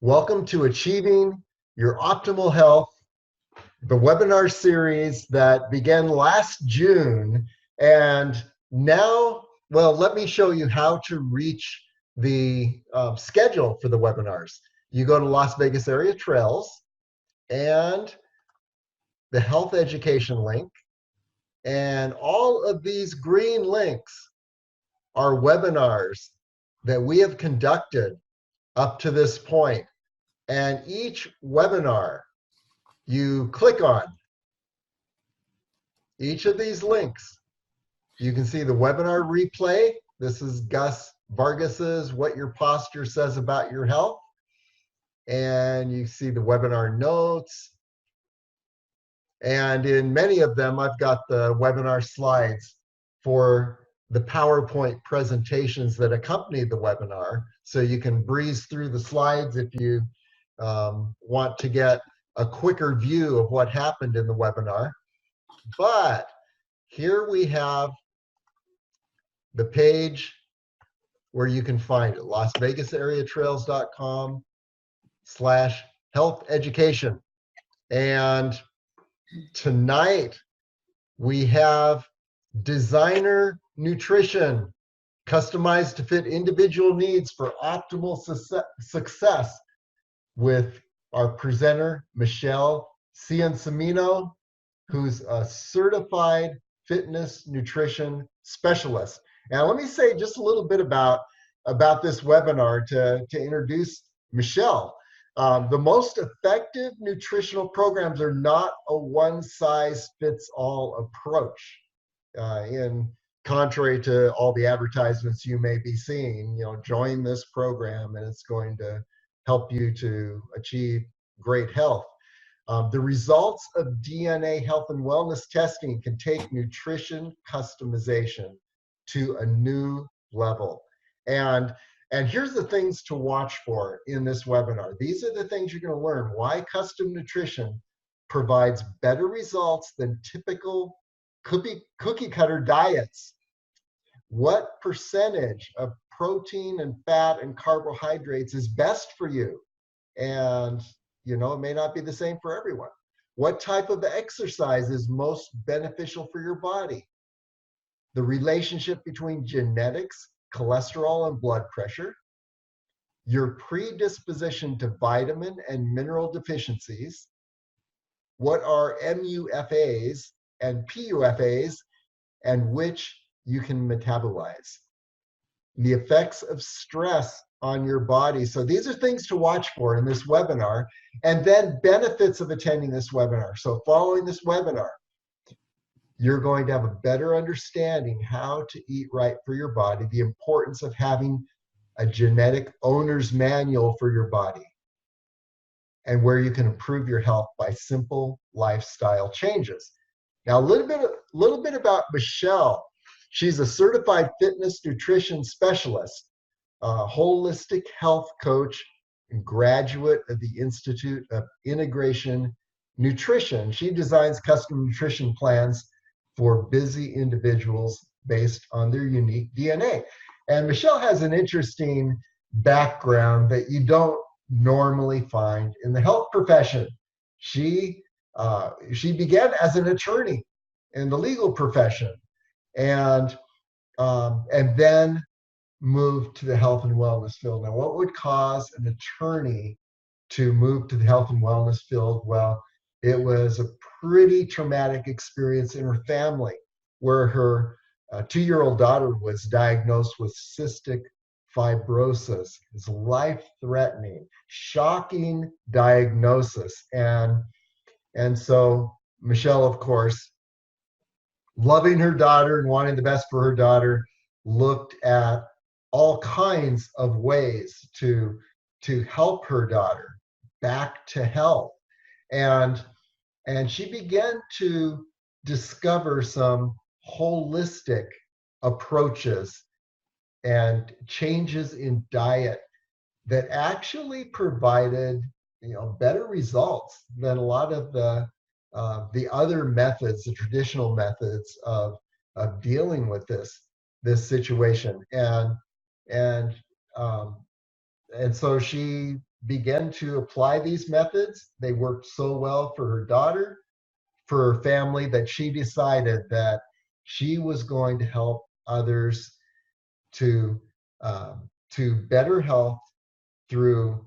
Welcome to Achieving Your Optimal Health, the webinar series that began last June. And now, well, let me show you how to reach the schedule for the webinars. You go to Las Vegas Area Trails and the health education link, and all of these green links are webinars that we have conducted up to this point. And each webinar you click on, each of these links, you can see the webinar replay. This is Gus Vargas's What Your Posture Says About Your Health. And you see the webinar notes. And in many of them, I've got the webinar slides for the PowerPoint presentations that accompany the webinar. So you can breeze through the slides if you want to get a quicker view of what happened in the webinar. But here we have the page where you can find it, LasVegasAreaTrails.com/health education. And tonight we have designer nutrition, customized to fit individual needs for optimal success, with our presenter, Michele Ciancimino, who's a certified fitness nutrition specialist. Now, let me say just a little bit about this webinar to introduce Michele. The most effective nutritional programs are not a one-size-fits-all approach. In contrary to all the advertisements you may be seeing, join this program and it's going to help you to achieve great health. The results of DNA health and wellness testing can take nutrition customization to a new level. And here's the things to watch for in this webinar. These are the things you're going to learn: why custom nutrition provides better results than typical cookie cutter diets, what percentage of protein and fat and carbohydrates is best for you, and it may not be the same for everyone. What type of exercise is most beneficial for your body? The relationship between genetics, cholesterol, and blood pressure, your predisposition to vitamin and mineral deficiencies, what are MUFAs and PUFAs, and which you can metabolize, the effects of stress on your body. So these are things to watch for in this webinar, and then benefits of attending this webinar. So following this webinar, you're going to have a better understanding how to eat right for your body, the importance of having a genetic owner's manual for your body, and where you can improve your health by simple lifestyle changes. Now, a little bit about Michele. She's a certified fitness nutrition specialist, a holistic health coach, and graduate of the Institute of Integration Nutrition. She designs custom nutrition plans for busy individuals based on their unique DNA. And Michele has an interesting background that you don't normally find in the health profession. She began as an attorney in the legal profession, and then moved to the health and wellness field. Now, what would cause an attorney to move to the health and wellness field? Well, it was a pretty traumatic experience in her family, where her 2-year-old daughter was diagnosed with cystic fibrosis. It's life-threatening, shocking diagnosis. And so Michele, of course, loving her daughter and wanting the best for her daughter, looked at all kinds of ways to help her daughter back to health. And she began to discover some holistic approaches and changes in diet that actually provided better results than a lot of the other methods, the traditional methods of dealing with this situation. And so she began to apply these methods. They worked so well for her daughter, for her family, that she decided that she was going to help others to better health through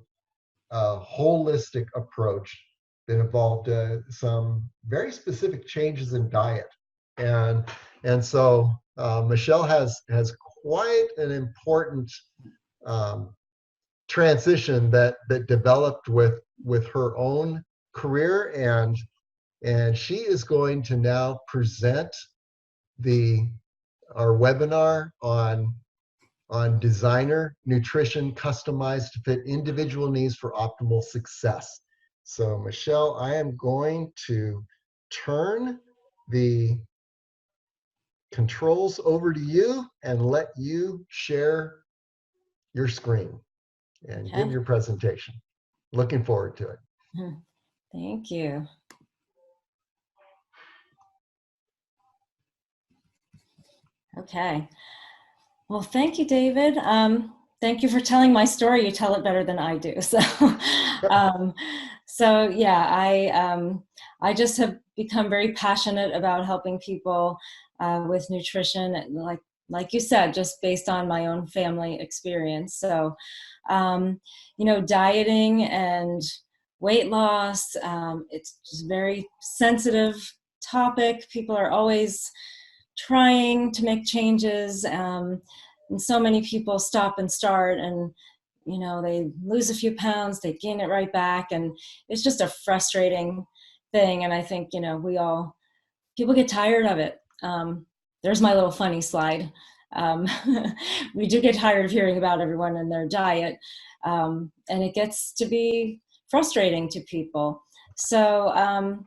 a holistic approach that involved some very specific changes in diet. And so Michele has quite an important um, transition that developed with her own career, and she is going to now present the our webinar on designer nutrition customized to fit individual needs for optimal success. So Michele, I am going to turn the controls over to you and let you share your screen and give Okay. your presentation. Looking forward to it. Thank you. Okay. Well, thank you, David. Thank you for telling my story. You tell it better than I do. So, so yeah, I just have become very passionate about helping people with nutrition, like you said, just based on my own family experience. So, you know, dieting and weight loss, it's just a very sensitive topic. People are always trying to make changes, and so many people stop and start, and you know, they lose a few pounds, they gain it right back, and it's just a frustrating thing. And I think, you know, people get tired of it. There's my little funny slide. We do get tired of hearing about everyone and their diet, and it gets to be frustrating to people. So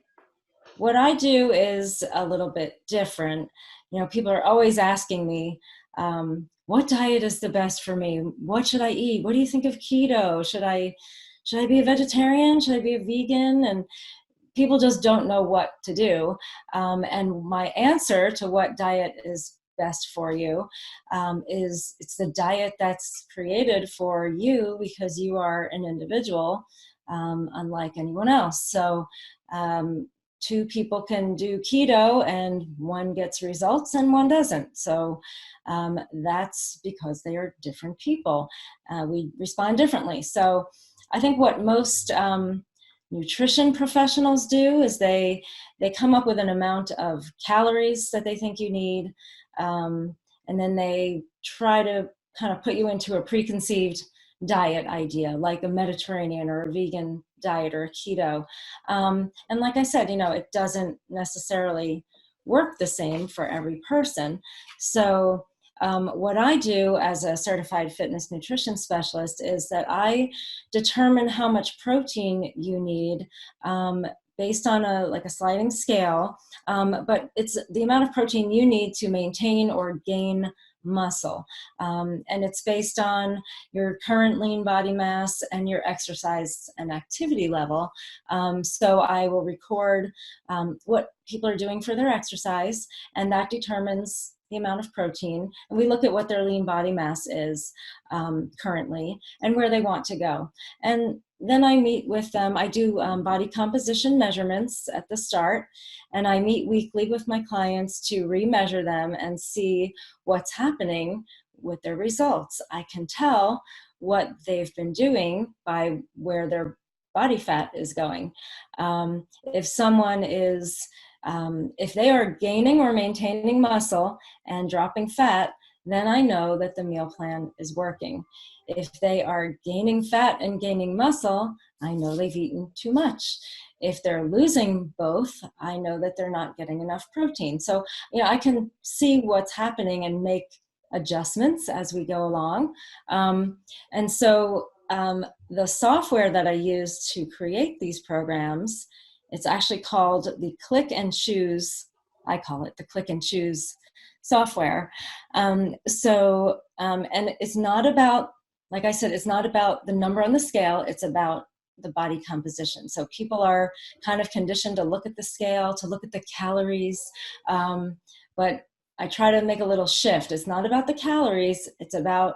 what I do is a little bit different. You know, people are always asking me, what diet is the best for me? What should I eat? What do you think of keto? Should I be a vegetarian? Should I be a vegan? And people just don't know what to do. And my answer to what diet is best for you is it's the diet that's created for you, because you are an individual, unlike anyone else. So two people can do keto and one gets results and one doesn't. So that's because they are different people. We respond differently. So I think what most nutrition professionals do is they come up with an amount of calories that they think you need, and then they try to kind of put you into a preconceived diet idea, like a Mediterranean or a vegan diet or a keto. And like I said, you know, it doesn't necessarily work the same for every person. So what I do as a certified fitness nutrition specialist is that I determine how much protein you need based on a sliding scale, but it's the amount of protein you need to maintain or gain muscle. And it's based on your current lean body mass and your exercise and activity level. So I will record what people are doing for their exercise, and that determines the amount of protein. And we look at what their lean body mass is currently and where they want to go. And then I meet with them. I do body composition measurements at the start, and I meet weekly with my clients to remeasure them and see what's happening with their results. I can tell what they've been doing by where their body fat is going. If someone is, if they are gaining or maintaining muscle and dropping fat, then I know that the meal plan is working. If they are gaining fat and gaining muscle, I know they've eaten too much. If they're losing both, I know that they're not getting enough protein. So, you know, I can see what's happening and make adjustments as we go along. And so the software that I use to create these programs, it's actually called the Click and Choose. I call it the Click and Choose software. And it's not about, like I said, it's not about the number on the scale, it's about the body composition. So people are kind of conditioned to look at the scale, to look at the calories, but I try to make a little shift. It's not about the calories, it's about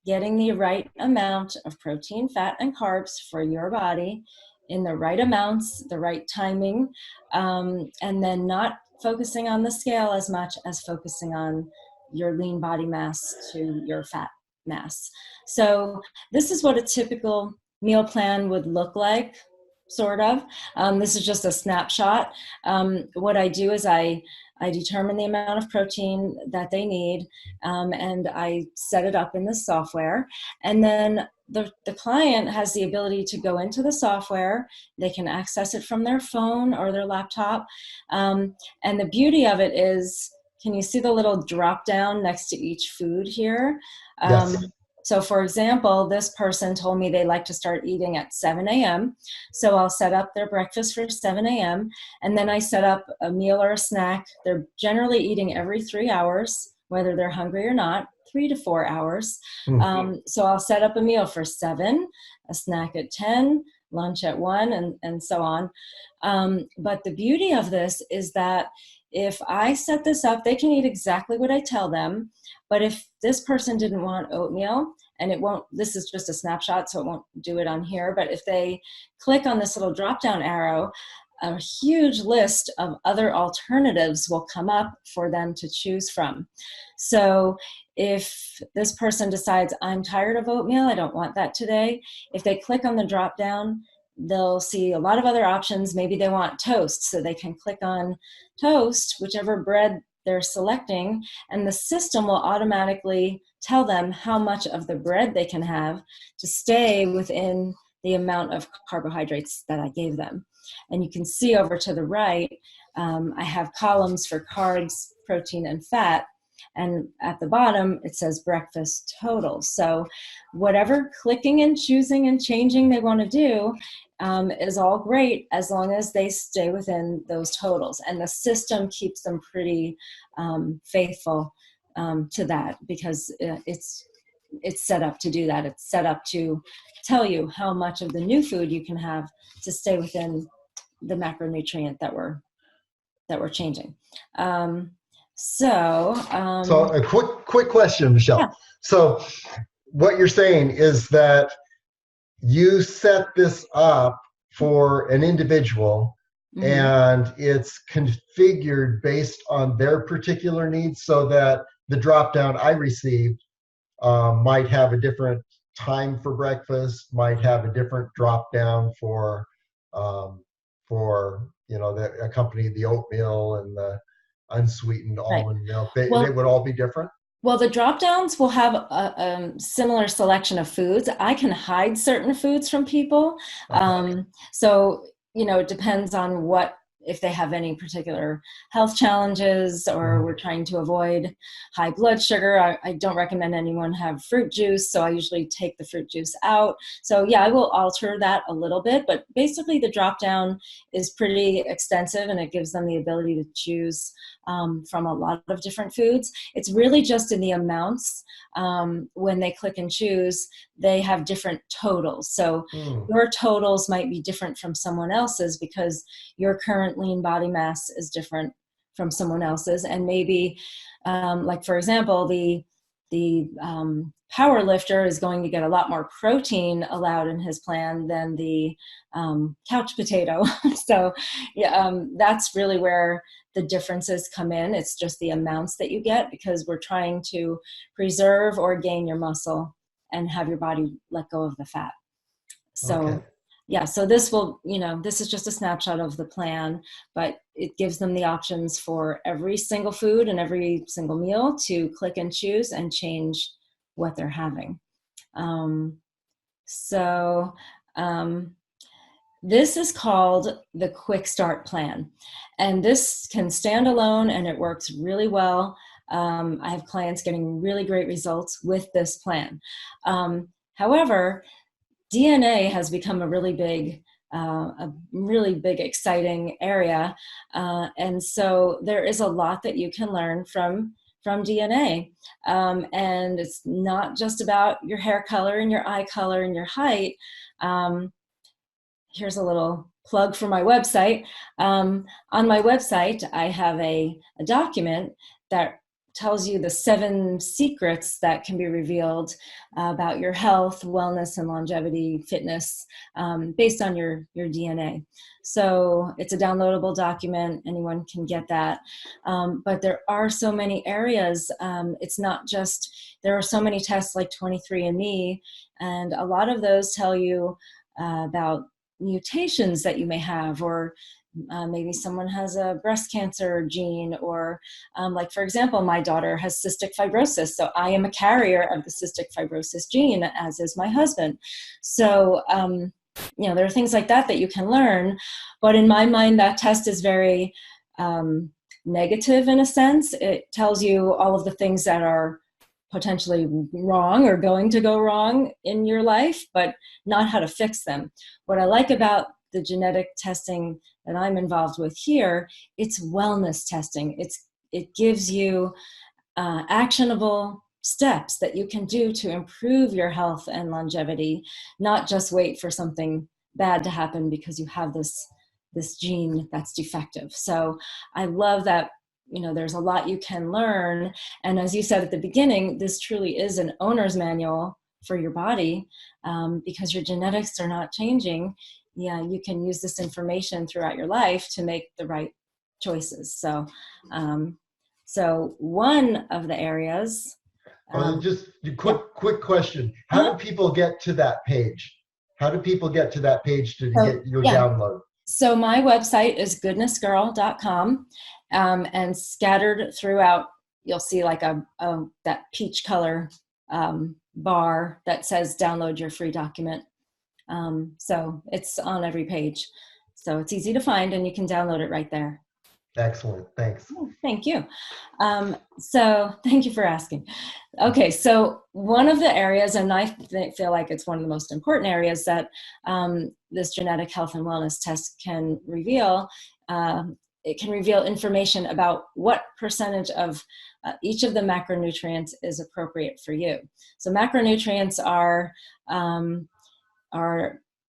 getting the right amount of protein, fat, and carbs for your body in the right amounts, the right timing, and then not focusing on the scale as much as focusing on your lean body mass to your fat mass. So this is what a typical meal plan would look like, sort of. This is just a snapshot. What I do is I determine the amount of protein that they need, and I set it up in the software. And then the client has the ability to go into the software. They can access it from their phone or their laptop. And the beauty of it is, can you see the little drop down next to each food here? Yes. So for example, this person told me they like to start eating at 7 a.m. So I'll set up their breakfast for 7 a.m. and then I set up a meal or a snack. They're generally eating every 3 hours, whether they're hungry or not, 3 to 4 hours. So I'll set up a meal for 7, a snack at 10, lunch at 1, and so on. But the beauty of this is that if I set this up, they can eat exactly what I tell them. But if this person didn't want oatmeal, and it won't, this is just a snapshot, so it won't do it on here, but if they click on this little drop-down arrow, a huge list of other alternatives will come up for them to choose from. So if this person decides, I'm tired of oatmeal, I don't want that today, if they click on the drop-down, they'll see a lot of other options. Maybe they want toast, so they can click on toast, whichever bread they're selecting, and the system will automatically tell them how much of the bread they can have to stay within the amount of carbohydrates that I gave them. And you can see over to the right, I have columns for carbs, protein, and fat. And at the bottom, it says breakfast total. So whatever clicking and choosing and changing they want to do is all great as long as they stay within those totals. And the system keeps them pretty faithful to that, because it's set up to do that. It's set up to tell you how much of the new food you can have to stay within the macronutrient that we're changing. So a quick question, Michele. Yeah. So what you're saying is that you set this up for an individual, and it's configured based on their particular needs, so that the drop down I received might have a different time for breakfast, might have a different drop down for that accompany the oatmeal and the unsweetened almond milk. They would all be different. Well, the drop downs will have a similar selection of foods. I can hide certain foods from people. So, it depends on if they have any particular health challenges, or we're trying to avoid high blood sugar. I don't recommend anyone have fruit juice, so I usually take the fruit juice out. So yeah, I will alter that a little bit, but basically the drop down is pretty extensive, and it gives them the ability to choose from a lot of different foods. It's really just in the amounts. When they click and choose, they have different totals. So your totals might be different from someone else's, because your current lean body mass is different from someone else's. And maybe, like for example, the power lifter is going to get a lot more protein allowed in his plan than the couch potato. So that's really where the differences come in. It's just the amounts that you get, because we're trying to preserve or gain your muscle and have your body let go of the fat. So yeah, so this will, this is just a snapshot of the plan, but it gives them the options for every single food and every single meal to click and choose and change what they're having. This is called the Quick Start Plan, and this can stand alone, and it works really well. I have clients getting really great results with this plan. However, DNA has become a really big, exciting area, and so there is a lot that you can learn from DNA, and it's not just about your hair color and your eye color and your height. Here's a little plug for my website. On my website, I have a document that tells you the 7 secrets that can be revealed about your health, wellness, and longevity, fitness, based on your DNA. So it's a downloadable document. Anyone can get that. But there are so many areas. It's not just, there are so many tests like 23andMe, and a lot of those tell you about mutations that you may have, or maybe someone has a breast cancer gene, or like, for example, my daughter has cystic fibrosis. So I am a carrier of the cystic fibrosis gene, as is my husband. So, there are things like that that you can learn. But in my mind, that test is very negative in a sense. It tells you all of the things that are potentially wrong or going to go wrong in your life, but not how to fix them. What I like about the genetic testing that I'm involved with here, it's wellness testing. It gives you actionable steps that you can do to improve your health and longevity, not just wait for something bad to happen because you have this gene that's defective. So I love that, there's a lot you can learn. And as you said at the beginning, this truly is an owner's manual for your body, because your genetics are not changing. Yeah, you can use this information throughout your life to make the right choices. So, so one of the areas. Just a quick question. How do people get to that page? How do people get to that page to get your download? So my website is goodnessgirl.com, and scattered throughout, you'll see like that peach color bar that says download your free document. So it's on every page. So it's easy to find, and you can download it right there. Excellent. Thanks. Thank you. So thank you for asking. Okay, so one of the areas, and I feel like it's one of the most important areas that this genetic health and wellness test can reveal, it can reveal information about what percentage of each of the macronutrients is appropriate for you. So macronutrients are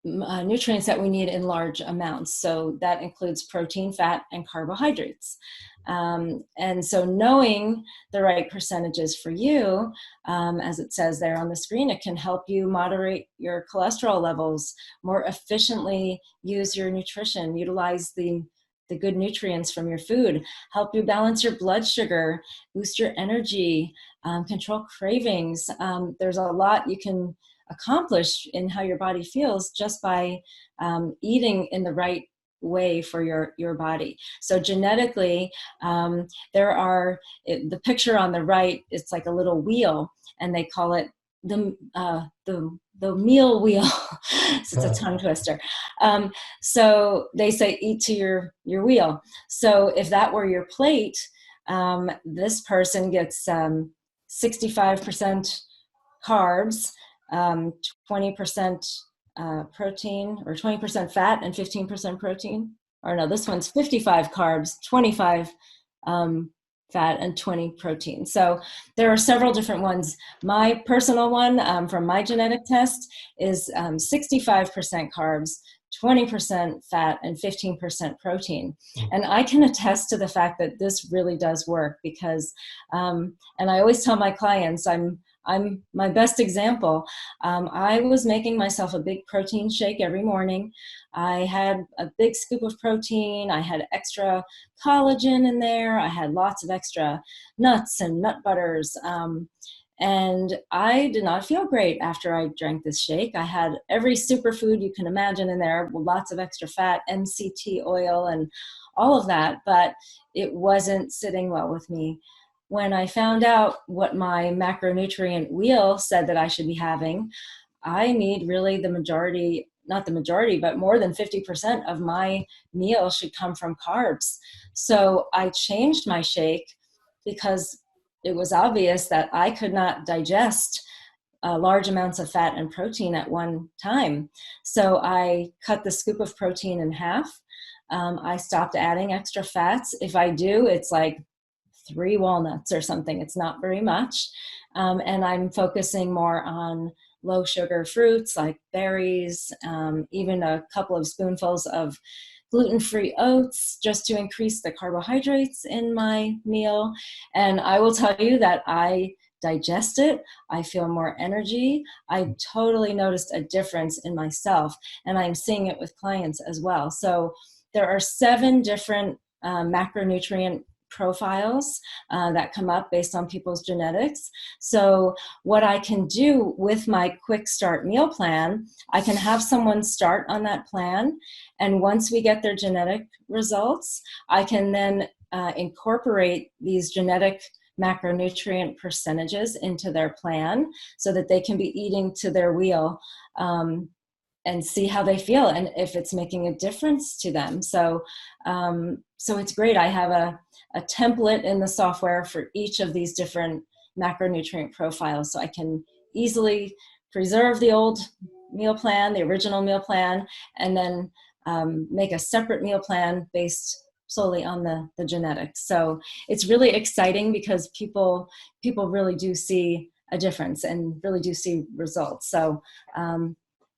nutrients that we need in large amounts. So that includes protein, fat, and carbohydrates. And so knowing the right percentages for you, as it says there on the screen, it can help you moderate your cholesterol levels, more efficiently use your nutrition, utilize the good nutrients from your food, help you balance your blood sugar, boost your energy, control cravings. There's a lot you can accomplish in how your body feels just by eating in the right way for your body. So genetically, there are, the picture on the right, it's like a little wheel, and they call it the meal wheel. So it's a tongue twister. So they say eat to your wheel. So if that were your plate, this person gets 65% carbs, 20% protein, or 20% fat and 15% protein. Or no, this one's 55 carbs, 25 fat, and 20 protein. So there are several different ones. My personal one from my genetic test is 65% carbs, 20% fat, and 15% protein. And I can attest to the fact that this really does work, because, and I always tell my clients, I'm my best example. I was making myself a big protein shake every morning. I had a big scoop of protein. I had extra collagen in there. I had lots of extra nuts and nut butters. And I did not feel great after I drank this shake. I had every superfood you can imagine in there, with lots of extra fat, MCT oil, and all of that, but it wasn't sitting well with me. When I found out what my macronutrient wheel said that I should be having, I need really the majority, not the majority, but more than 50% of my meal should come from carbs. So I changed my shake because it was obvious that I could not digest large amounts of fat and protein at one time. So I cut the scoop of protein in half. I stopped adding extra fats. If I do, it's like 3 walnuts or something. It's not very much. And I'm focusing more on low sugar fruits like berries, even a couple of spoonfuls of gluten-free oats just to increase the carbohydrates in my meal. And I will tell you that I digest it. I feel more energy. I totally noticed a difference in myself, and I'm seeing it with clients as well. So there are 7 different macronutrient profiles that come up based on people's genetics. So what I can do with my quick start meal plan, I can have someone start on that plan, and once we get their genetic results, I can then incorporate these genetic macronutrient percentages into their plan so that they can be eating to their wheel and see how they feel and if it's making a difference to them. So so it's great. I have a template in the software for each of these different macronutrient profiles, so I can easily preserve the old meal plan, the original meal plan, and then make a separate meal plan based solely on the genetics. So it's really exciting because people really do see a difference and really do see results. So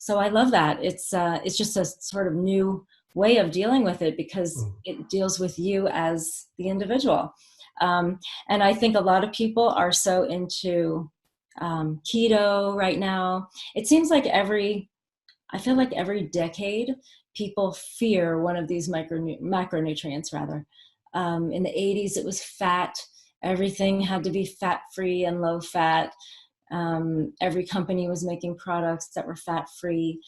so I love that. It's just a sort of new way of dealing with it because it deals with you as the individual. And I think a lot of people are so into keto right now. It seems like I feel like every decade, people fear one of these macronutrients rather. In the 80s, it was fat. Everything had to be fat-free and low-fat. Every company was making products that were fat-free,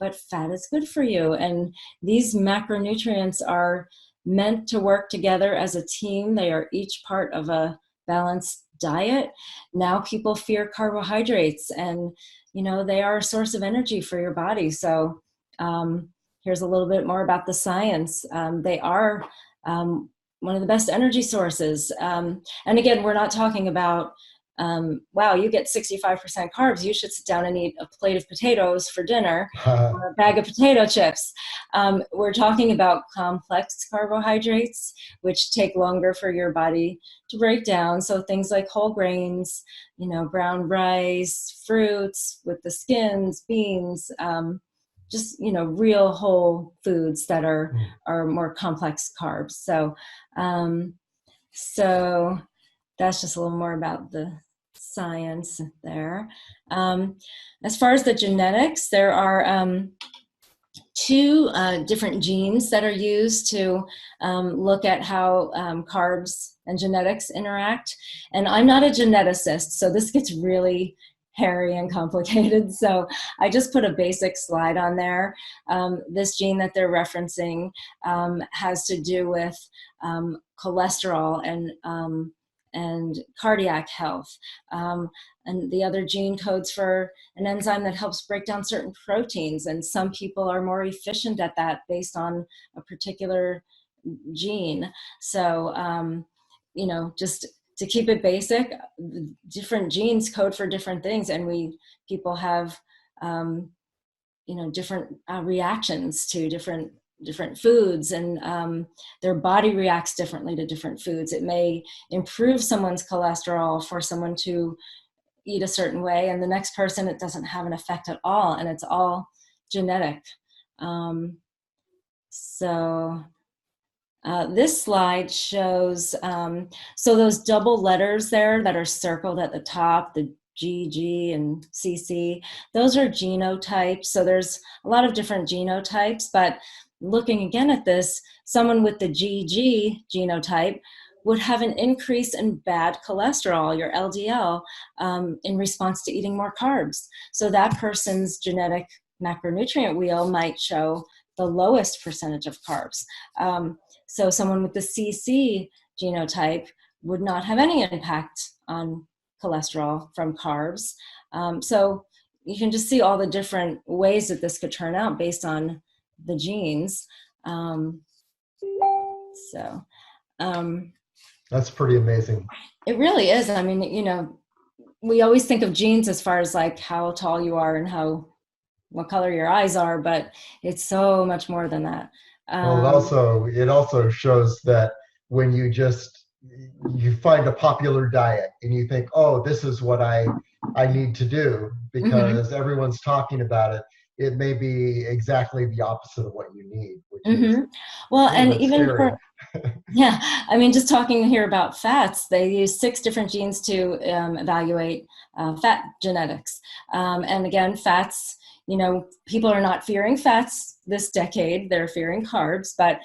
but fat is good for you. And these macronutrients are meant to work together as a team. They are each part of a balanced diet. Now people fear carbohydrates, and they are a source of energy for your body. So here's a little bit more about the science. They are one of the best energy sources. And again, we're not talking about wow, you get 65% carbs, you should sit down and eat a plate of potatoes for dinner or a bag of potato chips. We're talking about complex carbohydrates, which take longer for your body to break down. So things like whole grains, brown rice, fruits with the skins, beans, just, real whole foods that are more complex carbs. So, so that's just a little more about the science there. As far as the genetics, there are 2 different genes that are used to look at how carbs and genetics interact. And I'm not a geneticist, so this gets really hairy and complicated. So I just put a basic slide on there. This gene that they're referencing has to do with cholesterol and cardiac health. And the other gene codes for an enzyme that helps break down certain proteins. And some people are more efficient at that based on a particular gene. So, just to keep it basic, different genes code for different things. And people have, different reactions to different foods, and their body reacts differently to different foods. It may improve someone's cholesterol for someone to eat a certain way, and the next person it doesn't have an effect at all, and it's all genetic. This slide shows, so those double letters there that are circled at the top, the G, G, and CC, those are genotypes. So there's a lot of different genotypes, but looking again at this, someone with the GG genotype would have an increase in bad cholesterol, your LDL, in response to eating more carbs. So that person's genetic macronutrient wheel might show the lowest percentage of carbs. So someone with the CC genotype would not have any impact on cholesterol from carbs. So you can just see all the different ways that this could turn out based on the genes. That's pretty amazing. It really is. I mean, we always think of genes as far as like how tall you are and what color your eyes are, but it's so much more than that. Well, it also shows that when you find a popular diet and you think, oh, this is what I need to do because everyone's talking about it, it may be exactly the opposite of what you need, which is Mm-hmm. Well, a little and bit even scary. for, yeah, I mean, just talking here about fats, they use 6 different genes to evaluate fat genetics. And again, fats, people are not fearing fats this decade, they're fearing carbs, but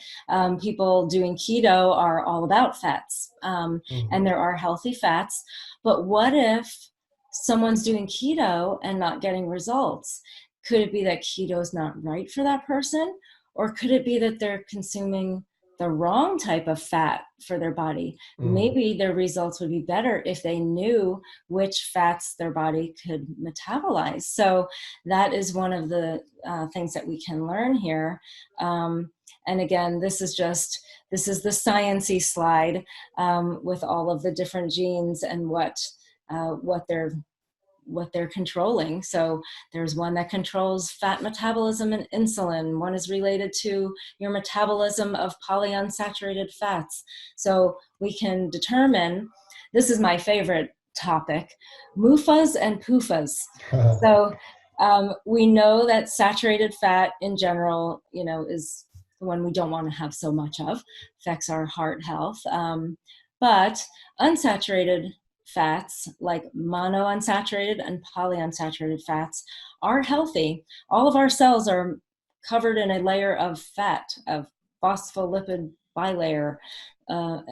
people doing keto are all about fats. And Mhm. there are healthy fats. But what if someone's doing keto and not getting results? Could it be that keto is not right for that person? Or could it be that they're consuming the wrong type of fat for their body? Mm. Maybe their results would be better if they knew which fats their body could metabolize. So that is one of the things that we can learn here. And again, this is the sciencey slide with all of the different genes and what they're controlling. So there's one that controls fat metabolism and insulin. One is related to your metabolism of polyunsaturated fats. So we can determine, this is my favorite topic, MUFAs and PUFAs. So we know that saturated fat in general, is the one we don't want to have so much of, affects our heart health. But unsaturated fats like monounsaturated and polyunsaturated fats are healthy. All of our cells are covered in a layer of fat, of phospholipid bilayer.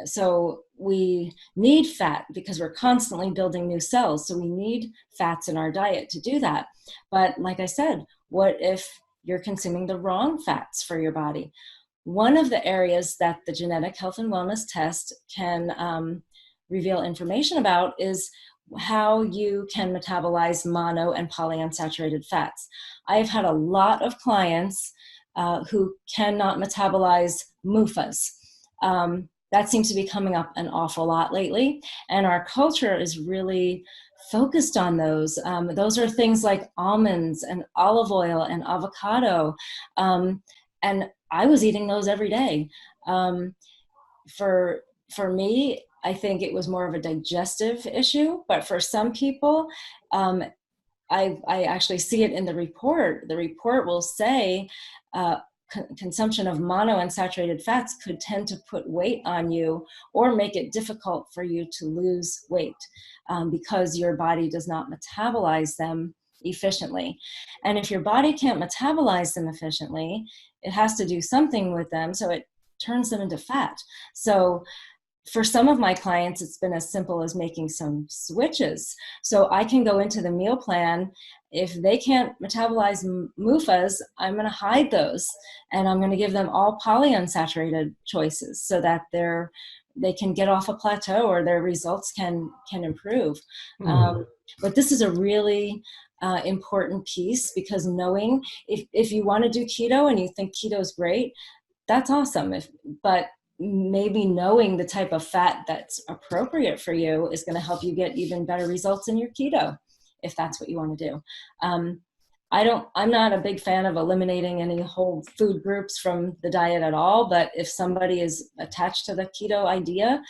So we need fat because we're constantly building new cells. So we need fats in our diet to do that. But like I said, what if you're consuming the wrong fats for your body? One of the areas that the genetic health and wellness test can reveal information about is how you can metabolize mono and polyunsaturated fats. I've had a lot of clients who cannot metabolize MUFAs. That seems to be coming up an awful lot lately, and our culture is really focused on those. Those are things like almonds and olive oil and avocado, and I was eating those every day. For me, I think it was more of a digestive issue, but for some people, um, I actually see it in the report. The report will say consumption of monounsaturated fats could tend to put weight on you or make it difficult for you to lose weight because your body does not metabolize them efficiently. And if your body can't metabolize them efficiently, it has to do something with them, so it turns them into fat. So for some of my clients, it's been as simple as making some switches. So I can go into the meal plan. If they can't metabolize MUFAs, I'm going to hide those, and I'm going to give them all polyunsaturated choices so that they can get off a plateau or their results can improve. Mm. But this is a really important piece, because knowing if you want to do keto and you think keto is great, that's awesome. But maybe knowing the type of fat that's appropriate for you is going to help you get even better results in your keto, if that's what you want to do. I'm not a big fan of eliminating any whole food groups from the diet at all, but if somebody is attached to the keto idea,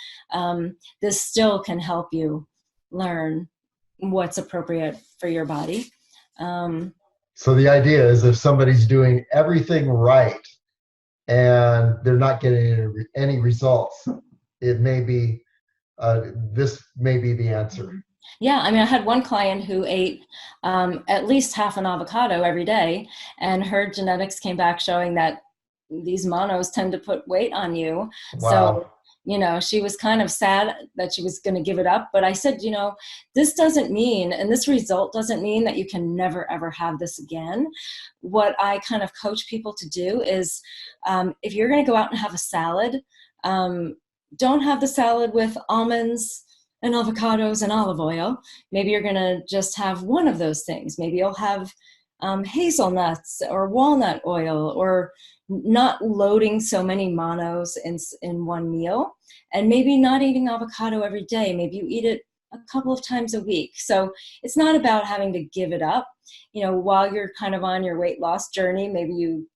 this still can help you learn what's appropriate for your body. So the idea is if somebody's doing everything right and they're not getting any results, it may be this may be the answer. Yeah, I mean, I had one client who ate at least half an avocado every day, and her genetics came back showing that these monos tend to put weight on you. Wow. So, she was kind of sad that she was going to give it up. But I said, this doesn't mean, and this result doesn't mean that you can never, ever have this again. What I kind of coach people to do is if you're going to go out and have a salad, don't have the salad with almonds and avocados and olive oil. Maybe you're going to just have one of those things. Maybe you'll have hazelnuts or walnut oil, or not loading so many monos in one meal, and maybe not eating avocado every day. Maybe you eat it a couple of times a week. So it's not about having to give it up. While you're kind of on your weight loss journey, maybe you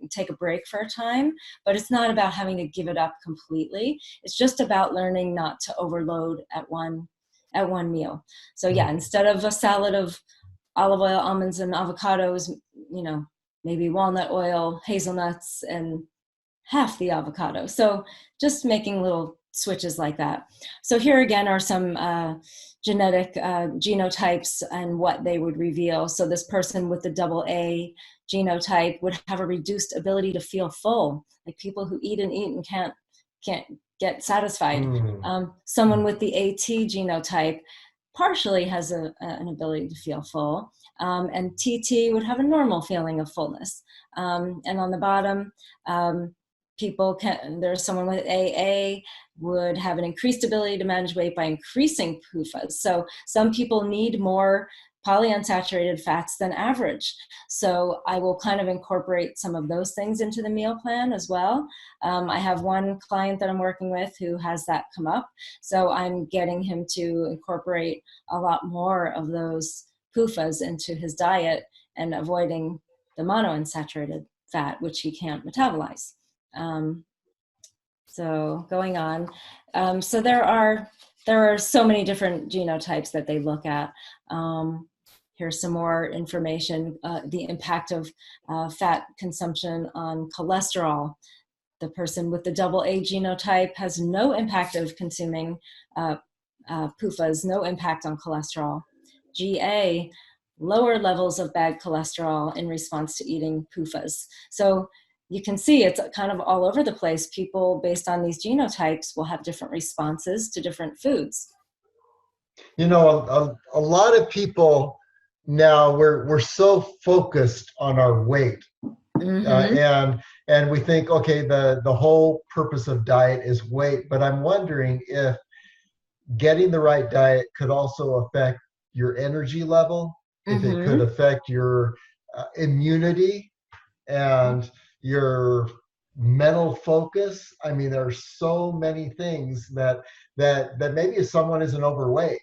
take a break for a time, but it's not about having to give it up completely. It's just about learning not to overload at one meal. So yeah, instead of a salad of olive oil, almonds, and avocados, maybe walnut oil, hazelnuts, and half the avocado. So just making little switches like that. So here again are some genetic genotypes and what they would reveal. So this person with the double A genotype would have a reduced ability to feel full, like people who eat and can't get satisfied. Someone with the AT genotype partially has an ability to feel full, and TT would have a normal feeling of fullness. And on the bottom, there's someone with AA would have an increased ability to manage weight by increasing PUFAs. So some people need more polyunsaturated fats than average. So I will kind of incorporate some of those things into the meal plan as well. I have one client that I'm working with who has that come up. So I'm getting him to incorporate a lot more of those PUFAs into his diet and avoiding the monounsaturated fat, which he can't metabolize. So going on, so there are so many different genotypes that they look at. Here's some more information, the impact of fat consumption on cholesterol. The person with the double A genotype has no impact of consuming PUFAs, no impact on cholesterol. GA, lower levels of bad cholesterol in response to eating PUFAs. So you can see it's kind of all over the place. People based on these genotypes will have different responses to different foods. You know, a lot of people now, we're so focused on our weight. And we think, okay, the whole purpose of diet is weight, but I'm wondering if getting the right diet could also affect your energy level, if it could affect your immunity and your mental focus. I mean, there are so many things that maybe if someone isn't overweight,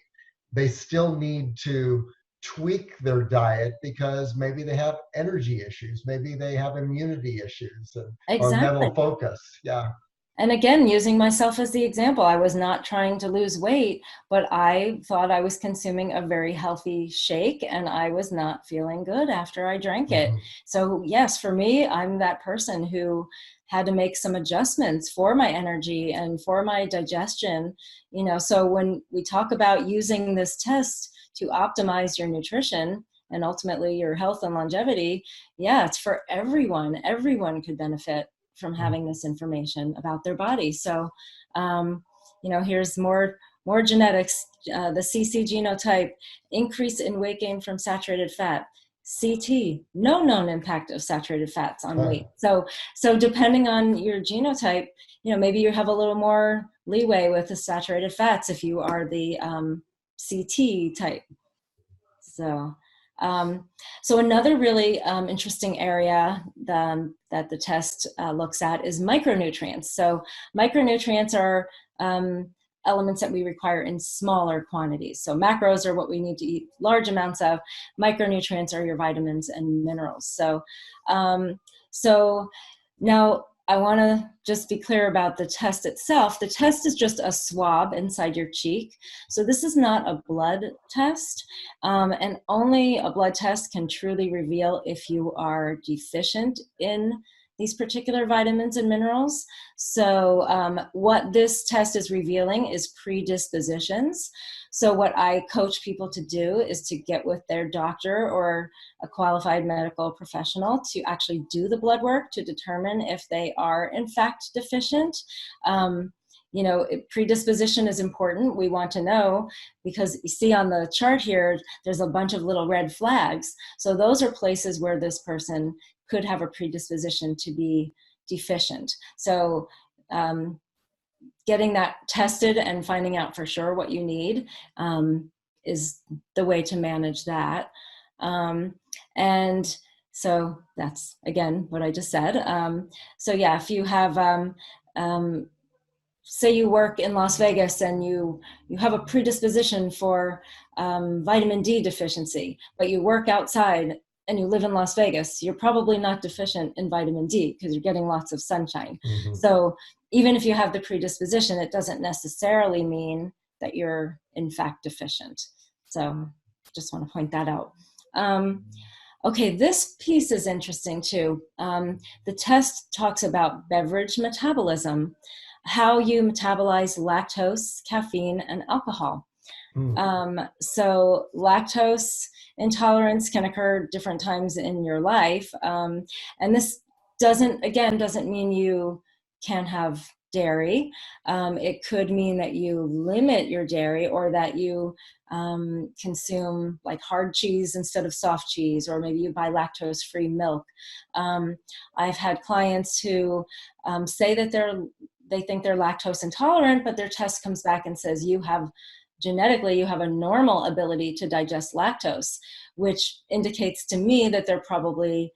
they still need to tweak their diet because maybe they have energy issues, maybe they have immunity issues, or mental focus. Yeah. And again, using myself as the example, I was not trying to lose weight, but I thought I was consuming a very healthy shake and I was not feeling good after I drank it. So yes, for me, I'm that person who had to make some adjustments for my energy and for my digestion. You know, so when we talk about using this test to optimize your nutrition and ultimately your health and longevity, yeah, it's for everyone. Everyone could benefit from having this information about their body. So, you know, here's more genetics. The CC genotype, increase in weight gain from saturated fat. CT, no known impact of saturated fats on weight. So depending on your genotype, you know, maybe you have a little more leeway with the saturated fats if you are the CT type. So another really interesting area that the test looks at is micronutrients. So micronutrients are elements that we require in smaller quantities. So macros are what we need to eat large amounts of. Micronutrients are your vitamins and minerals. So now I want to just be clear about the test itself. The test is just a swab inside your cheek. So this is not a blood test, and only a blood test can truly reveal if you are deficient in these particular vitamins and minerals. So what this test is revealing is predispositions. So what I coach people to do is to get with their doctor or a qualified medical professional to actually do the blood work to determine if they are in fact deficient. You know, predisposition is important. We want to know because you see on the chart here, there's a bunch of little red flags. So those are places where this person could have a predisposition to be deficient. So getting that tested and finding out for sure what you need is the way to manage that. And so that's, again, what I just said. So yeah, if you have, say you work in Las Vegas and you have a predisposition for vitamin D deficiency, but you work outside and you live in Las Vegas, you're probably not deficient in vitamin D because you're getting lots of sunshine. So even if you have the predisposition, it doesn't necessarily mean that you're in fact deficient. So just want to point that out. Okay, this piece is interesting too. The test talks about beverage metabolism, how you metabolize lactose, caffeine, and alcohol. Mm, So lactose intolerance can occur different times in your life. And this doesn't mean you can't have dairy. It could mean that you limit your dairy, or that you consume like hard cheese instead of soft cheese, or maybe you buy lactose-free milk. Um, I've had clients who say that they think they're lactose intolerant, but their test comes back and says genetically you have a normal ability to digest lactose, which indicates to me that they're probably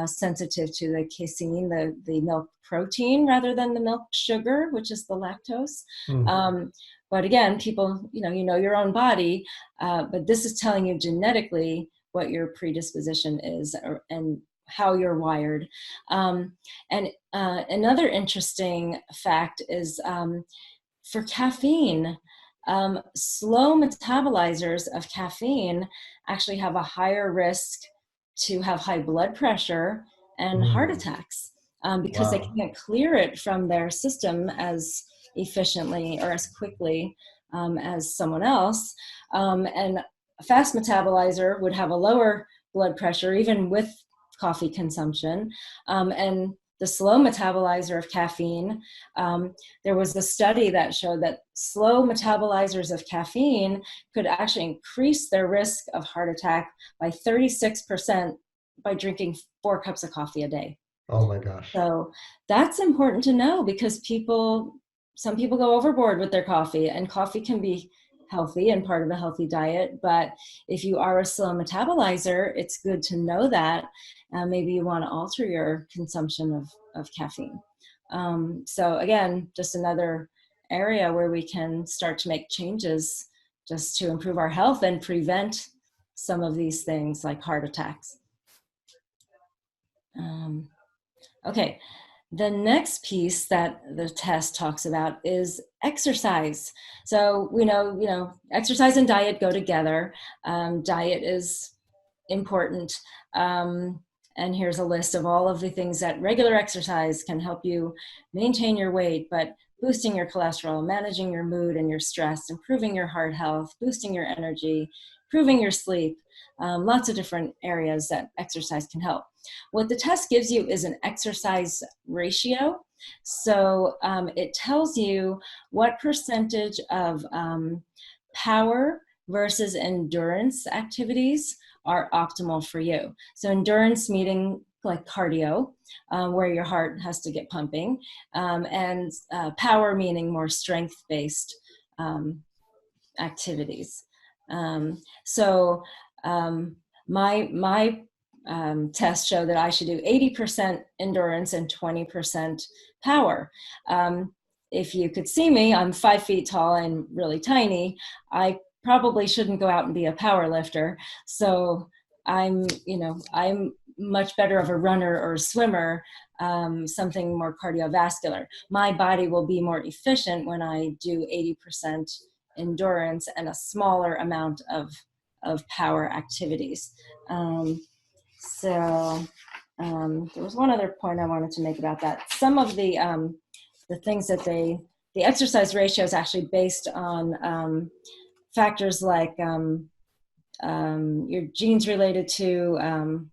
sensitive to the casein, the milk protein, rather than the milk sugar, which is the lactose. mm. But again, people, you know your own body, but this is telling you genetically what your predisposition is, and how you're wired. And another interesting fact is, for caffeine, slow metabolizers of caffeine actually have a higher risk to have high blood pressure and heart Mm. attacks, because they Wow. can't clear it from their system as efficiently or as quickly as someone else. And a fast metabolizer would have a lower blood pressure, even with coffee consumption. And the slow metabolizer of caffeine, there was a study that showed that slow metabolizers of caffeine could actually increase their risk of heart attack by 36% by drinking 4 cups of coffee a day. Oh my gosh. So that's important to know, because some people go overboard with their coffee, and coffee can be healthy and part of a healthy diet. But if you are a slow metabolizer, it's good to know that. Maybe you want to alter your consumption of caffeine. So again, just another area where we can start to make changes just to improve our health and prevent some of these things like heart attacks. Okay, the next piece that the test talks about is exercise. So we know, exercise and diet go together. Diet is important. And here's a list of all of the things that regular exercise can help you maintain your weight, but boosting your cholesterol, managing your mood and your stress, improving your heart health, boosting your energy, improving your sleep, lots of different areas that exercise can help. What the test gives you is an exercise ratio. So it tells you what percentage of power versus endurance activities are optimal for you. So endurance meaning like cardio, where your heart has to get pumping, and power meaning more strength-based activities. So my tests show that I should do 80% endurance and 20% power. If you could see me, I'm 5 feet tall and really tiny. I probably shouldn't go out and be a power lifter. So I'm much better of a runner or a swimmer, something more cardiovascular. My body will be more efficient when I do 80% endurance and a smaller amount of power activities. So there was one other point I wanted to make about that. Some of the things that the exercise ratio is actually based on factors like your genes related to,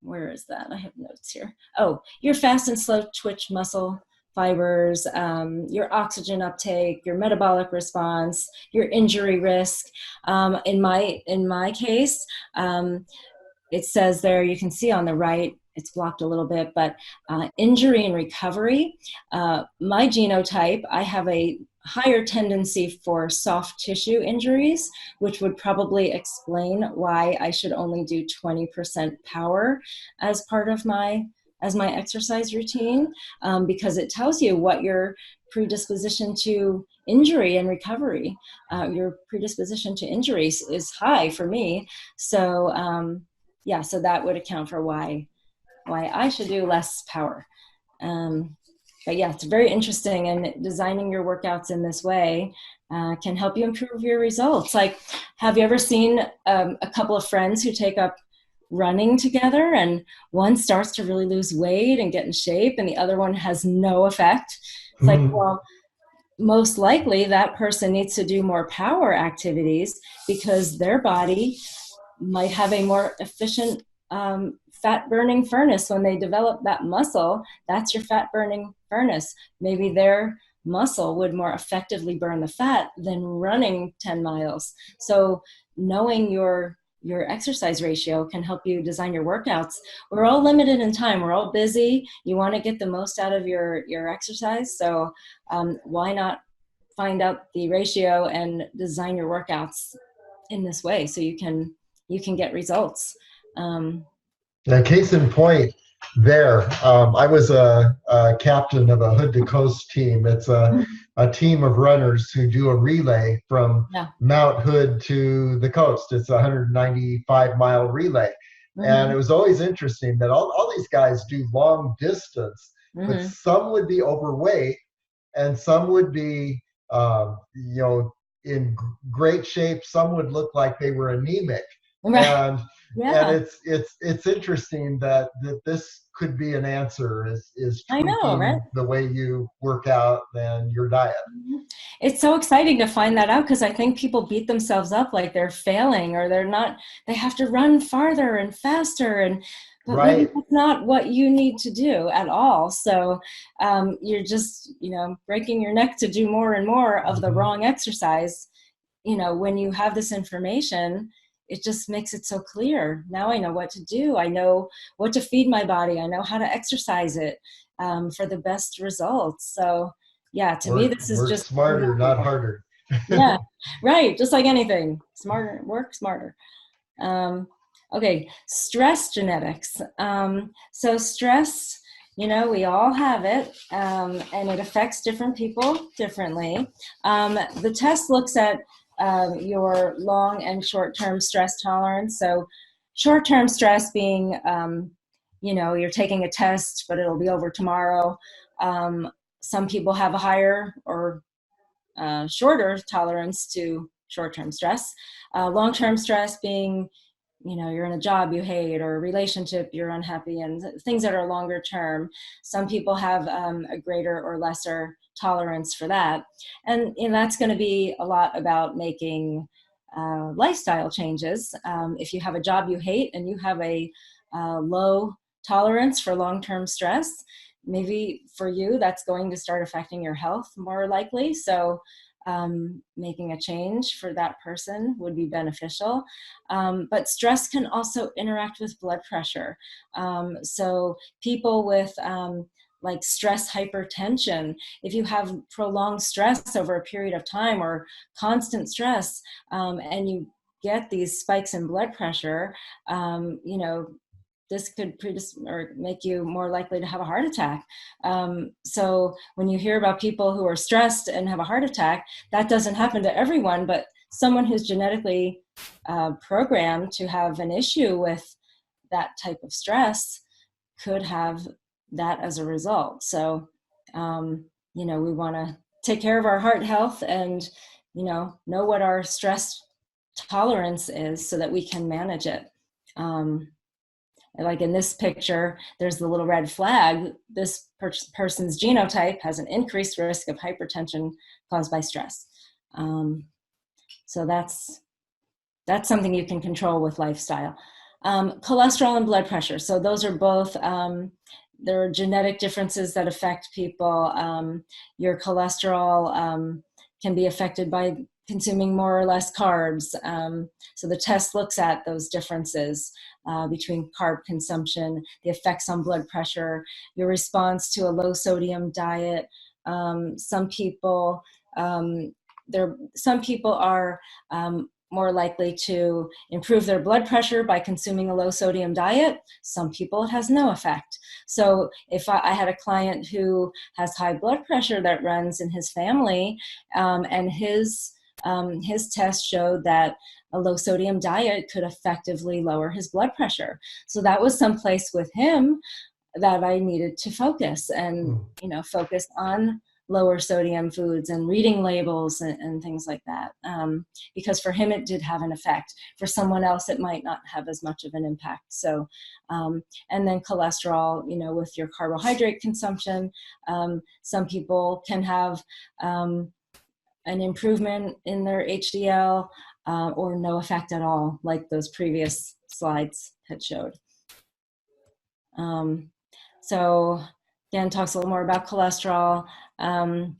where is that? I have notes here. Oh, your fast and slow twitch muscle fibers, your oxygen uptake, your metabolic response, your injury risk. In my case, it says there, you can see on the right, it's blocked a little bit, but injury and recovery. My genotype, I have a higher tendency for soft tissue injuries, which would probably explain why I should only do 20% power as part of my exercise routine, because it tells you what your predisposition to injury and recovery. Your predisposition to injuries is high for me. So yeah, so that would account for why I should do less power. But yeah, it's very interesting, and designing your workouts in this way can help you improve your results. Like, have you ever seen a couple of friends who take up running together, and one starts to really lose weight and get in shape and the other one has no effect. It's like, Mhm. well, most likely that person needs to do more power activities because their body might have a more efficient fat burning furnace. When they develop that muscle, that's your fat burning furnace. Maybe their muscle would more effectively burn the fat than running 10 miles. So knowing your exercise ratio can help you design your workouts. We're all limited in time. We're all busy. You want to get the most out of your exercise. So why not find out the ratio and design your workouts in this way so you can get results. Um, Now, case in point, there, I was a captain of a Hood to Coast team. It's a team of runners who do a relay from yeah. Mount Hood to the coast. It's a 195-mile relay. And Mm-hmm. it was always interesting that all these guys do long distance, but Mm-hmm. some would be overweight and some would be, in great shape. Some would look like they were anemic. Right. And and Yeah. it's interesting that this could be an answer is I know, right? tweaking the way you work out and your diet. Mhm. It's so exciting to find that out because I think people beat themselves up like they're failing or they're not, they have to run farther and faster. And but maybe Right. that's not what you need to do at all. So you're just, breaking your neck to do more and more of the Mhm. wrong exercise. When you have this information, it just makes it so clear. Now I know what to do. I know what to feed my body. I know how to exercise it for the best results. So yeah, to me, this is Work just smarter, not phenomenal. harder. Yeah, right. Just like anything, smarter, work smarter. Um, okay, stress genetics. So stress, we all have it, and it affects different people differently. The test looks at your long and short-term stress tolerance. So short-term stress being, you're taking a test, but it'll be over tomorrow. Some people have a higher or shorter tolerance to short-term stress. Long-term stress being, you're in a job you hate or a relationship you're unhappy in, things that are longer term. Some people have a greater or lesser tolerance for that. And that's going to be a lot about making lifestyle changes. If you have a job you hate and you have a low tolerance for long-term stress, maybe for you that's going to start affecting your health more likely. So making a change for that person would be beneficial. But stress can also interact with blood pressure. So people with like stress hypertension, if you have prolonged stress over a period of time or constant stress, and you get these spikes in blood pressure, this could or make you more likely to have a heart attack. So when you hear about people who are stressed and have a heart attack, that doesn't happen to everyone, but someone who's genetically programmed to have an issue with that type of stress could have that as a result. So, we want to take care of our heart health and, know what our stress tolerance is so that we can manage it. Like in this picture, there's the little red flag. This person's genotype has an increased risk of hypertension caused by stress. So that's something you can control with lifestyle. Cholesterol and blood pressure. So those are both, there are genetic differences that affect people. Your cholesterol can be affected by consuming more or less carbs. So the test looks at those differences between carb consumption, the effects on blood pressure, your response to a low sodium diet. Some people are more likely to improve their blood pressure by consuming a low sodium diet. Some people, it has no effect. So if I had a client who has high blood pressure that runs in his family, and his test showed that a low sodium diet could effectively lower his blood pressure. So that was someplace with him that I needed to focus and, focus on lower sodium foods and reading labels and things like that. Because for him, it did have an effect. For someone else, it might not have as much of an impact. So, and then cholesterol, you know, with your carbohydrate consumption, some people can have an improvement in their HDL or no effect at all, like those previous slides had showed. So again, talks a little more about cholesterol, kind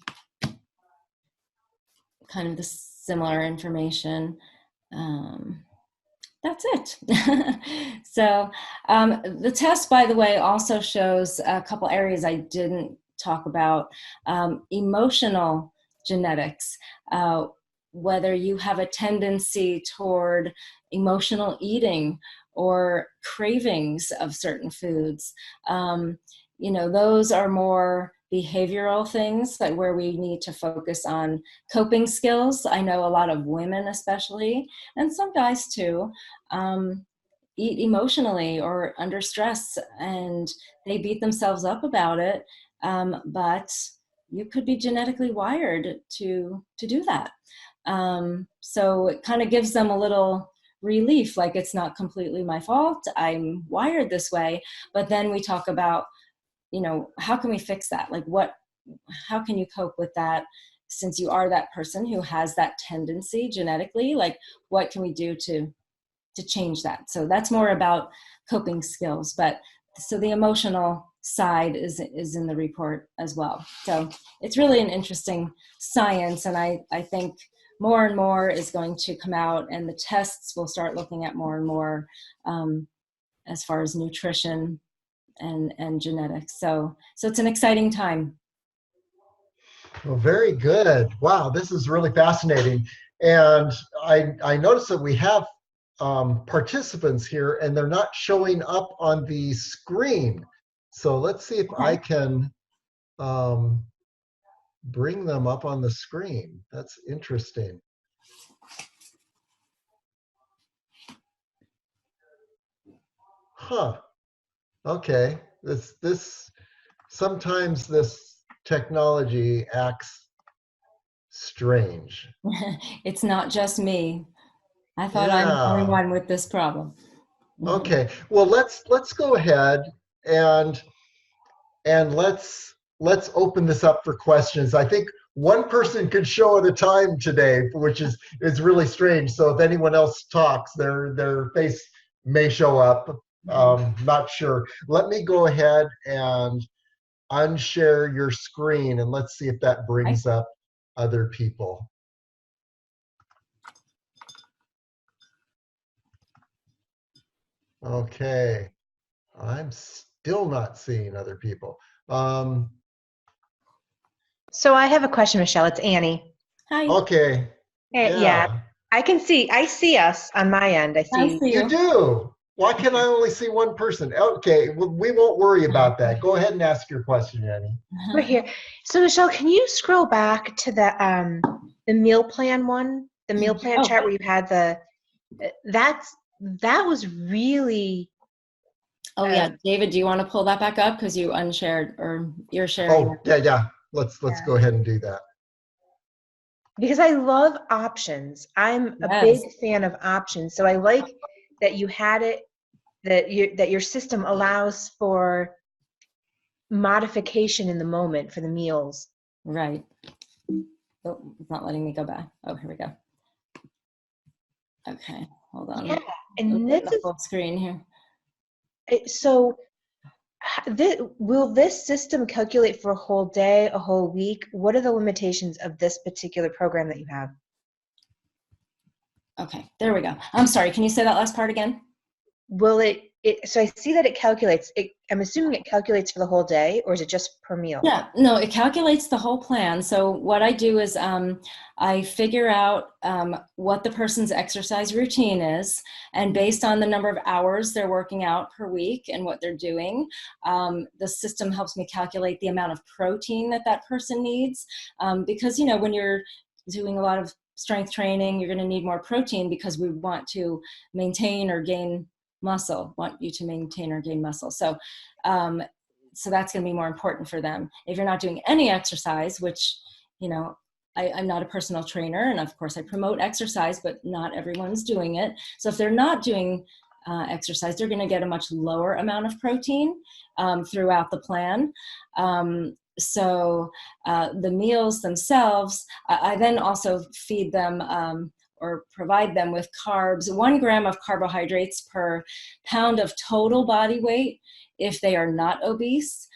of the similar information. That's it. So the test, by the way, also shows a couple areas I didn't talk about. Emotional genetics, whether you have a tendency toward emotional eating or cravings of certain foods. You know, those are more behavioral things, like where we need to focus on coping skills. I know a lot of women especially, and some guys too, eat emotionally or under stress, and they beat themselves up about it. But you could be genetically wired to do that. So it kind of gives them a little relief, like it's not completely my fault, I'm wired this way. But then we talk about, you know, how can we fix that? Like how can you cope with that, since you are that person who has that tendency genetically? Like, what can we do to change that? So that's more about coping skills. But so the emotional side is in the report as well. So it's really an interesting science, and I think more and more is going to come out, and the tests will start looking at more and more as far as nutrition and genetics. So it's an exciting time. Well, very good. Wow, this is really fascinating. And I noticed that we have participants here, and they're not showing up on the screen. So let's see if I can bring them up on the screen. That's interesting. Huh. Okay. Sometimes this technology acts strange. It's not just me. I thought I'm the only Yeah. one with this problem. Okay. Well, let's go ahead and let's open this up for questions. I think one person could show at a time today, which is really strange. So if anyone else talks, their face may show up. Not sure. Let me go ahead and unshare your screen, and let's see if that brings up other people. Okay. I'm still not seeing other people. So I have a question, Michelle. It's Annie. Hi. Okay. Yeah. I see us on my end. I see You do. Why can I only see one person? Okay, well, we won't worry about that. Go ahead and ask your question, Annie. we're here. So Michelle, can you scroll back to the meal plan one, the meal plan chart where you had that was really. Oh yeah, David, do you want to pull that back up because you unshared, or you're sharing? Oh yeah. Let's go ahead and do that. Because I love options. I'm a big fan of options. So I like that you had it, that your system allows for modification in the moment for the meals. Right. Oh, it's not letting me go back. Oh, here we go. Okay, hold on. Yeah, and this is full screen here. So will this system calculate for a whole day, a whole week? What are the limitations of this particular program that you have? Okay, there we go. I'm sorry, can you say that last part again? Will so I see that it calculates, I'm assuming it calculates for the whole day, or is it just per meal? Yeah, no, it calculates the whole plan. So what I do is I figure out what the person's exercise routine is, and based on the number of hours they're working out per week and what they're doing, the system helps me calculate the amount of protein that person needs. Because, you know, when you're doing a lot of strength training, you're going to need more protein because we want to maintain or gain muscle, want you to maintain or gain muscle. So so that's going to be more important for them. If you're not doing any exercise, which, you know, I'm not a personal trainer, and of course I promote exercise, but not everyone's doing it. So if they're not doing exercise, they're going to get a much lower amount of protein throughout the plan. So the meals themselves, I then also feed them or provide them with carbs, 1 gram of carbohydrates per pound of total body weight if they are not obese.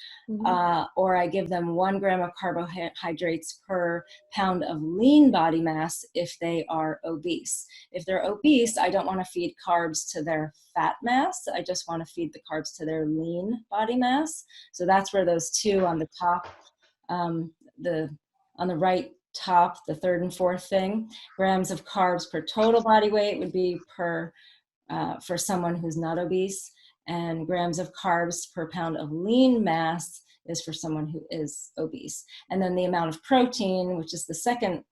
Or I give them 1 gram of carbohydrates per pound of lean body mass if they are obese. If they're obese, I don't want to feed carbs to their fat mass. I just want to feed the carbs to their lean body mass. So that's where those two on the top, on the right top, the third and fourth thing, grams of carbs per total body weight would be for someone who's not obese, and grams of carbs per pound of lean mass is for someone who is obese. And then the amount of protein, which is the second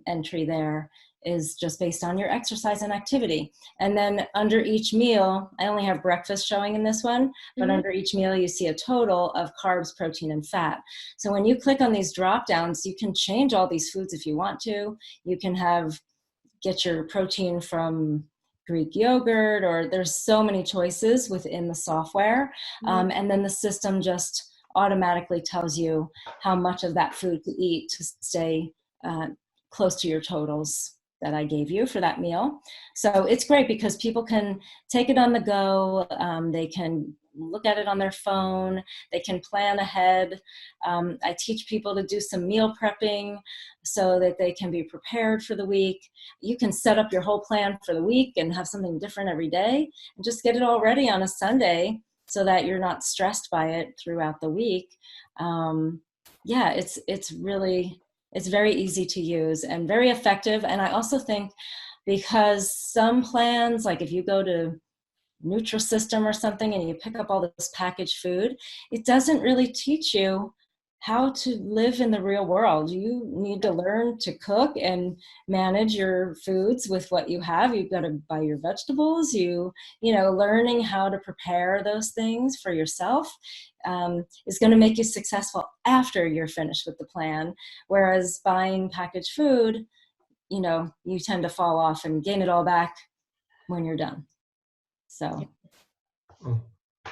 entry there, is just based on your exercise and activity. And then under each meal, I only have breakfast showing in this one, but under each meal you see a total of carbs, protein, and fat. So when you click on these drop downs, you can change all these foods if you want to. You can get your protein from Greek yogurt, or there's so many choices within the software. And then the system just automatically tells you how much of that food to eat to stay close to your totals that I gave you for that meal. So it's great because people can take it on the go. They can look at it on their phone. They can plan ahead. I teach people to do some meal prepping so that they can be prepared for the week. You can set up your whole plan for the week and have something different every day and just get it all ready on a Sunday so that you're not stressed by it throughout the week. Yeah, it's very easy to use and very effective. And I also think because some plans, like if you go to Nutrisystem or something and you pick up all this packaged food, it doesn't really teach you how to live in the real world. You need to learn to cook and manage your foods with what you have. You've got to buy your vegetables, learning how to prepare those things for yourself is going to make you successful after you're finished with the plan. Whereas buying packaged food, you tend to fall off and gain it all back when you're done. So,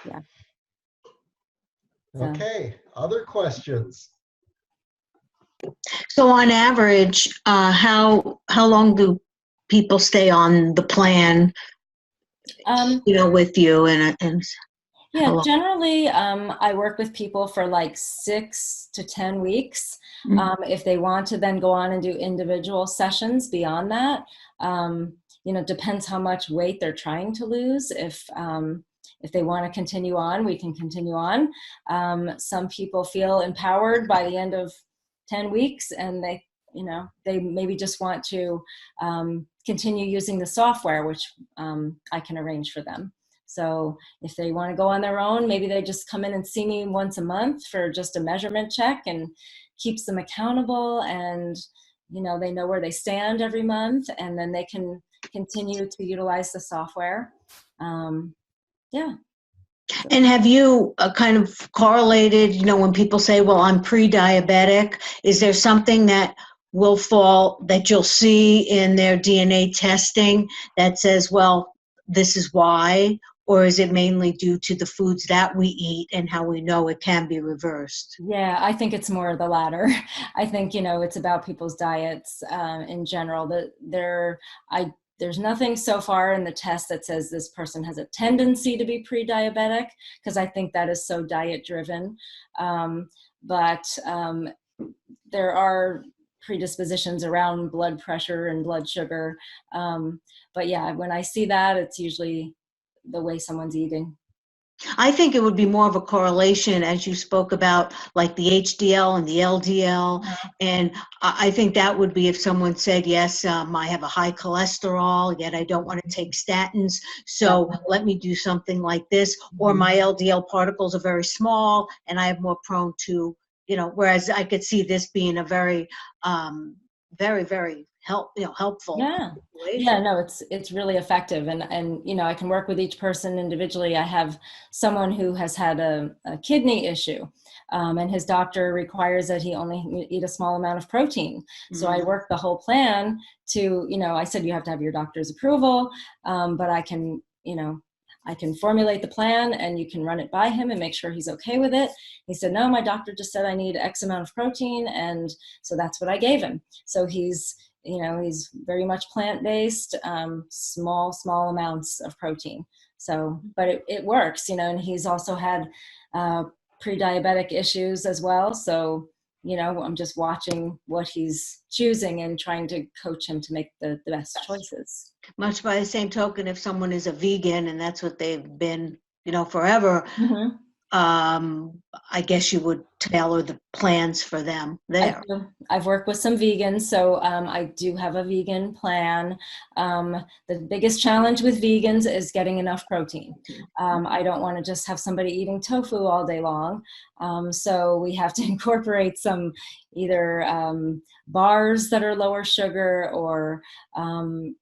yeah. Okay, other questions? So on average, how long do people stay on the plan, with you? And yeah, generally, I work with people for like 6 to 10 weeks. If they want to then go on and do individual sessions beyond that, depends how much weight they're trying to lose. If they want to continue on, we can continue on. Some people feel empowered by the end of 10 weeks and they maybe just want to continue using the software, which I can arrange for them. So if they want to go on their own, maybe they just come in and see me once a month for just a measurement check and keeps them accountable, and they know where they stand every month, and then they can continue to utilize the software. Yeah. And have you kind of correlated, when people say, well, I'm pre-diabetic, is there something that you'll see in their DNA testing that says, well, this is why? Or is it mainly due to the foods that we eat and how we know it can be reversed? Yeah, I think it's more the latter. I think, it's about people's diets in general. There's nothing so far in the test that says this person has a tendency to be pre-diabetic, because I think that is so diet driven. But there are predispositions around blood pressure and blood sugar. But yeah, when I see that, it's usually the way someone's eating. I think it would be more of a correlation, as you spoke about, like the HDL and the LDL. And I think that would be if someone said, yes, I have a high cholesterol, yet I don't want to take statins, so let me do something like this. Or my LDL particles are very small and I have more prone to, whereas I could see this being a very, very, very helpful Yeah. situation. Yeah, no, it's really effective. And, you know, I can work with each person individually. I have someone who has had a kidney issue, and his doctor requires that he only eat a small amount of protein. So I work the whole plan to, you know, I said you have to have your doctor's approval, but I can, you know, I can formulate the plan and you can run it by him and make sure he's okay with it. He said, no, my doctor just said I need X amount of protein. And so that's what I gave him. So he's, you know, he's very much plant-based, small amounts of protein. So, but it works, you know, and he's also had pre-diabetic issues as well. So, you know, I'm just watching what he's choosing and trying to coach him to make the best choices. Much by the same token, if someone is a vegan and that's what they've been, you know, forever, I guess you would tailor the plans for them there. I've worked with some vegans, so I do have a vegan plan. The biggest challenge with vegans is getting enough protein. I don't want to just have somebody eating tofu all day long. So we have to incorporate some either bars that are lower sugar or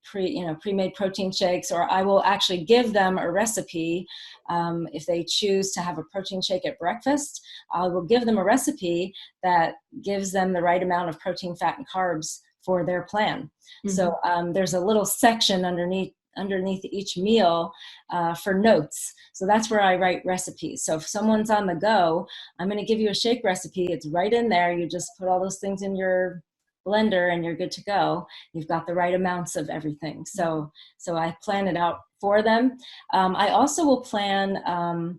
pre-made protein shakes, or I will actually give them a recipe. If they choose to have a protein shake at breakfast, I will give them a recipe that gives them the right amount of protein, fat, and carbs for their plan. So there's a little section underneath each meal for notes. So that's where I write recipes. So if someone's on the go, I'm going to give you a shake recipe. It's right in there. You just put all those things in your blender and you're good to go. You've got the right amounts of everything. So I plan it out for them. I also will plan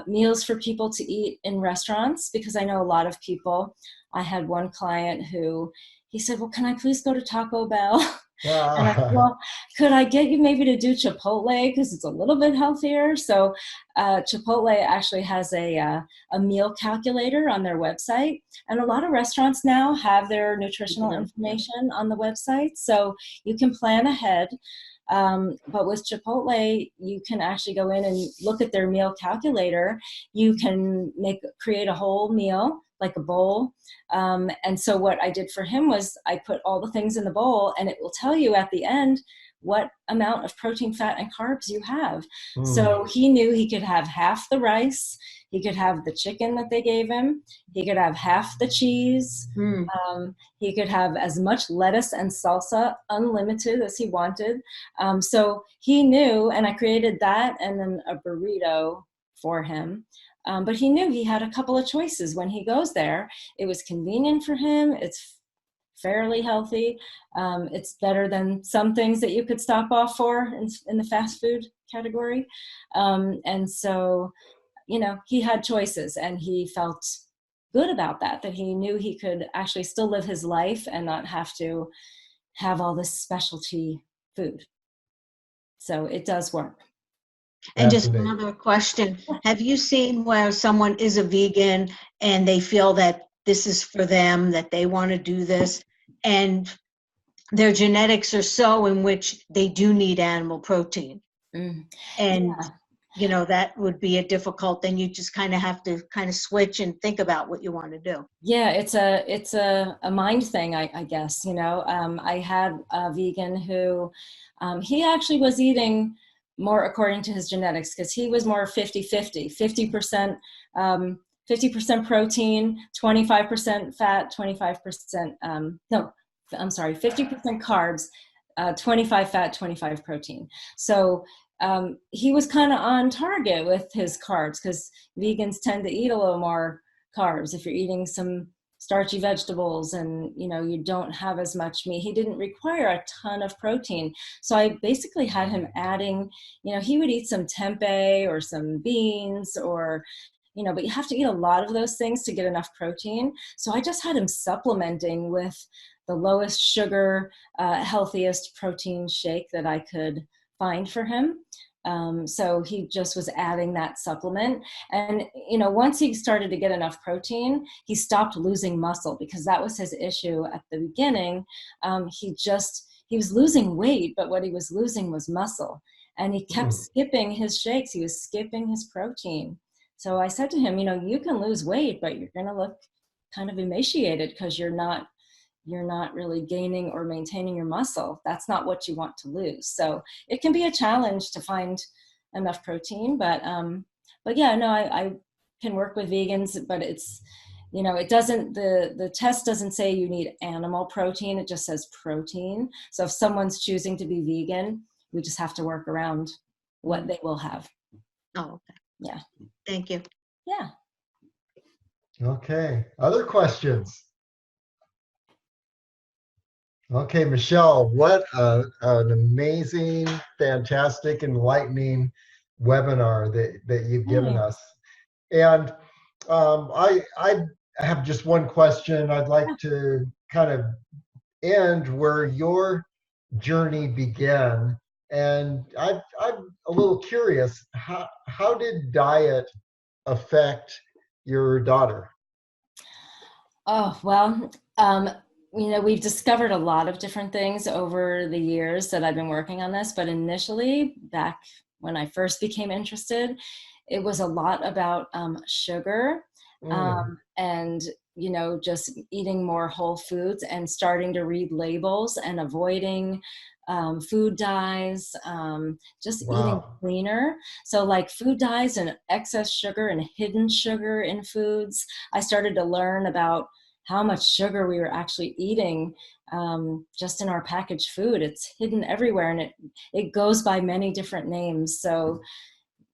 meals for people to eat in restaurants, because I know a lot of people. I had one client who, he said, well, can I please go to Taco Bell? And I said, well, could I get you maybe to do Chipotle, because it's a little bit healthier? So Chipotle actually has a meal calculator on their website. And a lot of restaurants now have their nutritional information on the website. So you can plan ahead. But with Chipotle, you can actually go in and look at their meal calculator. You can create a whole meal, like a bowl. And so what I did for him was I put all the things in the bowl, and it will tell you at the end what amount of protein, fat, and carbs you have. So he knew he could have half the rice. He could have the chicken that they gave him. He could have half the cheese. He could have as much lettuce and salsa, unlimited, as he wanted. So he knew, and I created that and then a burrito for him. But he knew he had a couple of choices when he goes there. It was convenient for him. It's fairly healthy. It's better than some things that you could stop off for in the fast food category. And so, you know, he had choices, and he felt good about that he knew he could actually still live his life and not have to have all this specialty food. So it does work. And just another question. Have you seen where someone is a vegan and they feel that this is for them, that they want to do this, and their genetics are so in which they do need animal protein? And you know, that would be a difficult, then you just kind of have to kind of switch and think about what you want to do. Yeah, it's a mind thing, I guess. You know, I had a vegan who he actually was eating more according to his genetics, because he was more 50-50, 50% protein, 25% fat, 25%, no, I'm sorry, 50% carbs, 25 fat, 25 protein. So he was kind of on target with his carbs, because vegans tend to eat a little more carbs if you're eating some starchy vegetables and, you know, you don't have as much meat. He didn't require a ton of protein. So I basically had him adding, you know, he would eat some tempeh or some beans or, you know, but you have to eat a lot of those things to get enough protein. So I just had him supplementing with the lowest sugar, healthiest protein shake that I could find for him. So he just was adding that supplement. And, you know, once he started to get enough protein, he stopped losing muscle, because that was his issue at the beginning. He was losing weight, but what he was losing was muscle. And he kept skipping his shakes. He was skipping his protein. So I said to him, you know, you can lose weight, but you're going to look kind of emaciated because you're not you're not really gaining or maintaining your muscle. That's not what you want to lose. So it can be a challenge to find enough protein, but yeah, no, I can work with vegans, but it's, it doesn't, the test doesn't say you need animal protein. It just says protein. So if someone's choosing to be vegan, we just have to work around what they will have. Oh, okay. Yeah. Thank you. Yeah. Okay. Other questions? Okay, Michele, what an amazing, fantastic, enlightening webinar that you've given us. And I have just one question. I'd like to kind of end where your journey began. And I'm a little curious, how did diet affect your daughter? Oh, well, we've discovered a lot of different things over the years that I've been working on this, but initially, back when I first became interested, it was a lot about sugar and, just eating more whole foods and starting to read labels and avoiding food dyes, just eating cleaner. So like food dyes and excess sugar and hidden sugar in foods, I started to learn about how much sugar we were actually eating just in our packaged food. It's hidden everywhere, and it goes by many different names. So,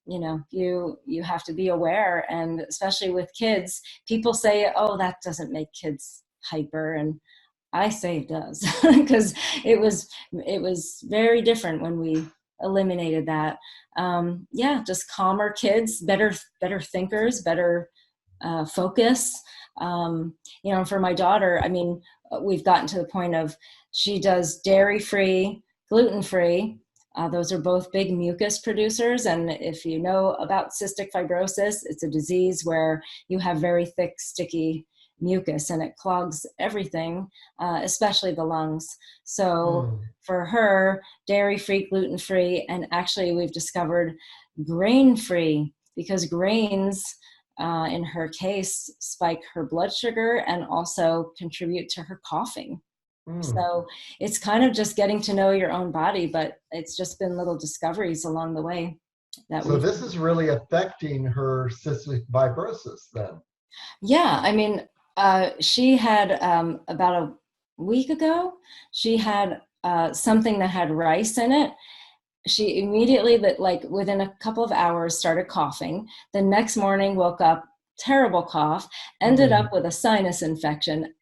you have to be aware, and especially with kids, people say, oh, that doesn't make kids hyper. And I say it does, because it was very different when we eliminated that. Just calmer kids, better thinkers, better focus. For my daughter, I mean, we've gotten to the point of she does dairy-free, gluten-free. Those are both big mucus producers. And if you know about cystic fibrosis, it's a disease where you have very thick, sticky mucus, and it clogs everything, especially the lungs. So for her, dairy-free, gluten-free, and actually we've discovered grain-free, because grains, in her case, spike her blood sugar and also contribute to her coughing. So it's kind of just getting to know your own body, but it's just been little discoveries along the way. So this is really affecting her cystic fibrosis then? Yeah, I mean, she had about a week ago, she had something that had rice in it. She immediately, within a couple of hours, started coughing. The next morning, woke up, terrible cough, ended up with a sinus infection.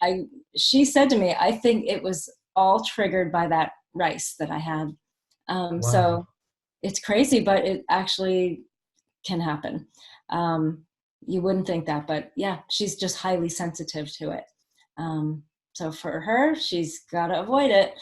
She said to me, I think it was all triggered by that rice that I had. So it's crazy, but it actually can happen. You wouldn't think that, but yeah, she's just highly sensitive to it. So for her, she's got to avoid it.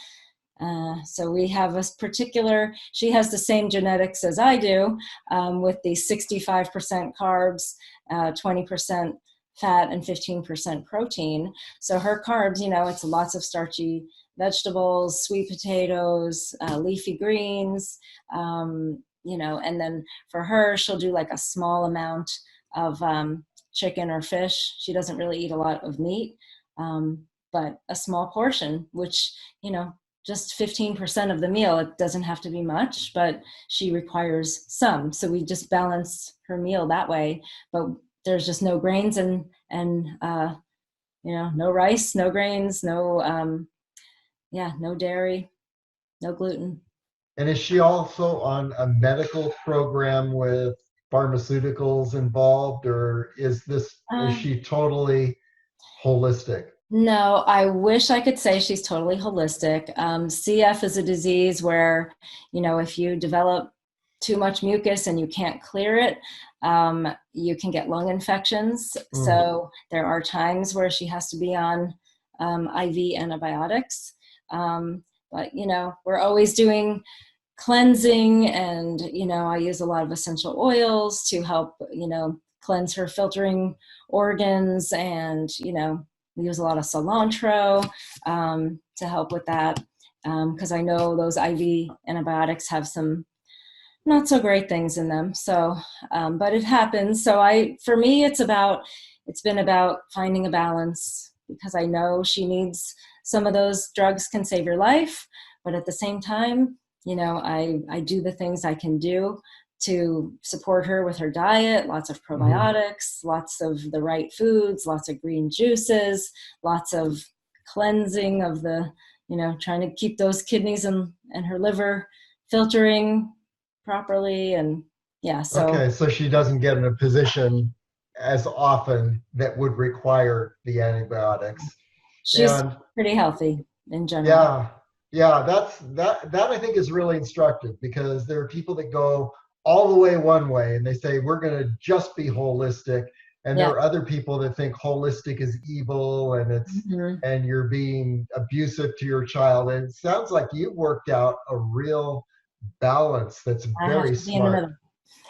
So we have a particular, she has the same genetics as I do, with the 65% carbs, 20% fat, and 15% protein. So her carbs, it's lots of starchy vegetables, sweet potatoes, leafy greens, and then for her, she'll do like a small amount of chicken or fish. She doesn't really eat a lot of meat, but a small portion, which, just 15% of the meal. It doesn't have to be much, but she requires some. So we just balance her meal that way. But there's just no grains and no rice, no grains, no dairy, no gluten. And is she also on a medical program with pharmaceuticals involved, or is she totally holistic? No, I wish I could say she's totally holistic. CF is a disease where, if you develop too much mucus and you can't clear it, you can get lung infections. So there are times where she has to be on IV antibiotics. But, we're always doing cleansing, and, I use a lot of essential oils to help, cleanse her filtering organs, and, we use a lot of cilantro to help with that, because I know those IV antibiotics have some not so great things in them. So, but it happens. So for me, it's been about finding a balance because I know she needs some of those drugs can save your life. But at the same time, you know, I do the things I can do to support her with her diet, lots of probiotics, lots of the right foods, lots of green juices, lots of cleansing of the, you know, trying to keep those kidneys and her liver filtering properly. And yeah, so. Okay, so she doesn't get in a position as often that would require the antibiotics. She's And pretty healthy in general. yeah, that I think is really instructive, because there are people that go all the way one way and they say we're going to just be holistic, and there are other people that think holistic is evil and it's and you're being abusive to your child. And it sounds like you worked out a real balance that's very smart.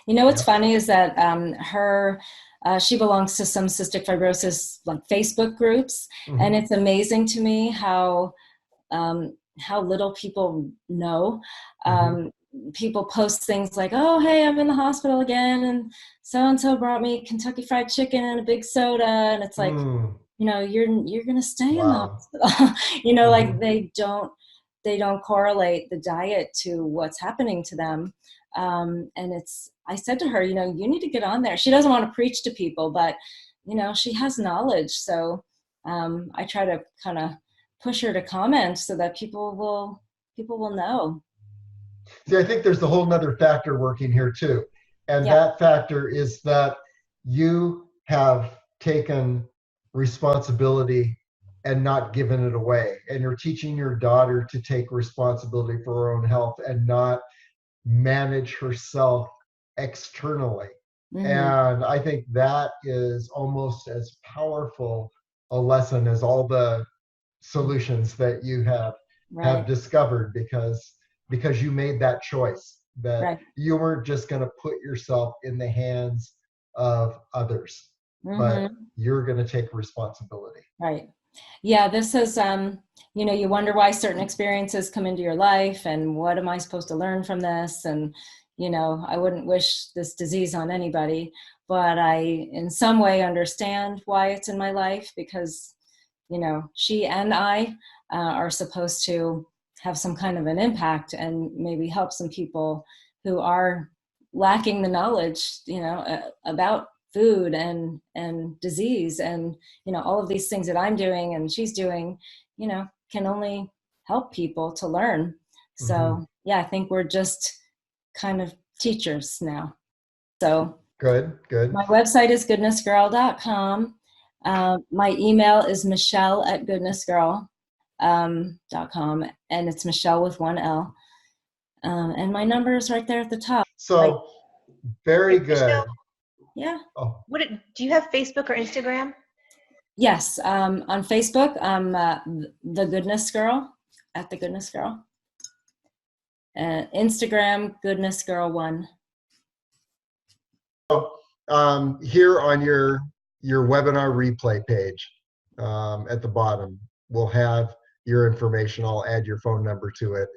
You know what's funny is that she belongs to some cystic fibrosis like Facebook groups, and it's amazing to me how little people know. People post things like, "Oh, hey, I'm in the hospital again, and so brought me Kentucky Fried Chicken and a big soda," and it's like, you know, you're gonna stay in the hospital. You know, like they don't correlate the diet to what's happening to them. And I said to her, you know, you need to get on there. She doesn't want to preach to people, but, you know, she has knowledge. So I try to kind of push her to comment so that people will know. See, I think there's a whole nother factor working here too. And that factor is that you have taken responsibility and not given it away. And you're teaching your daughter to take responsibility for her own health and not manage herself externally. And I think that is almost as powerful a lesson as all the solutions that you have discovered, because you made that choice, that you weren't just going to put yourself in the hands of others, but you're going to take responsibility. Right. Yeah, this is, you know, you wonder why certain experiences come into your life and what am I supposed to learn from this? And, you know, I wouldn't wish this disease on anybody, but I in some way understand why it's in my life, because, you know, she and I are supposed to have some kind of an impact and maybe help some people who are lacking the knowledge, you know, about food and disease, and, you know, all of these things that I'm doing and she's doing, you know, can only help people to learn. So yeah, I think we're just kind of teachers now. So good. My website is goodnessgirl.com. My email is michelle@goodnessgirl.com, and it's Michelle with one L. And my number is right there at the top. So very good. Michelle, yeah. Oh. Do you have Facebook or Instagram? Yes. On Facebook, I'm the Goodness Girl, at the Goodness Girl. Instagram, Goodness Girl 1. Here on your webinar replay page, at the bottom, we'll have your information. I'll add your phone number to it,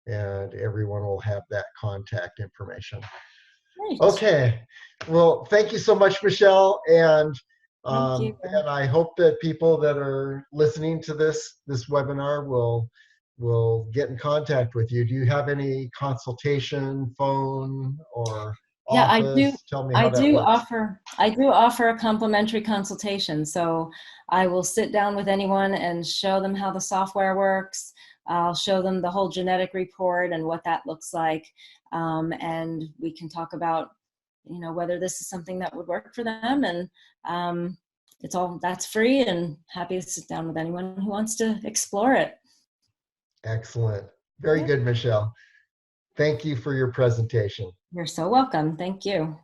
and everyone will have that contact information. Great. Okay. Well, thank you so much, Michelle, and I hope that people that are listening to this webinar will get in contact with you. Do you have any consultation, phone, or office? I do. Tell me how that works. I do offer a complimentary consultation. So I will sit down with anyone and show them how the software works. I'll show them the whole genetic report and what that looks like. And we can talk about, you know, whether this is something that would work for them. And that's free, and happy to sit down with anyone who wants to explore it. Excellent. Very good, Michelle. Thank you for your presentation. You're so welcome. Thank you.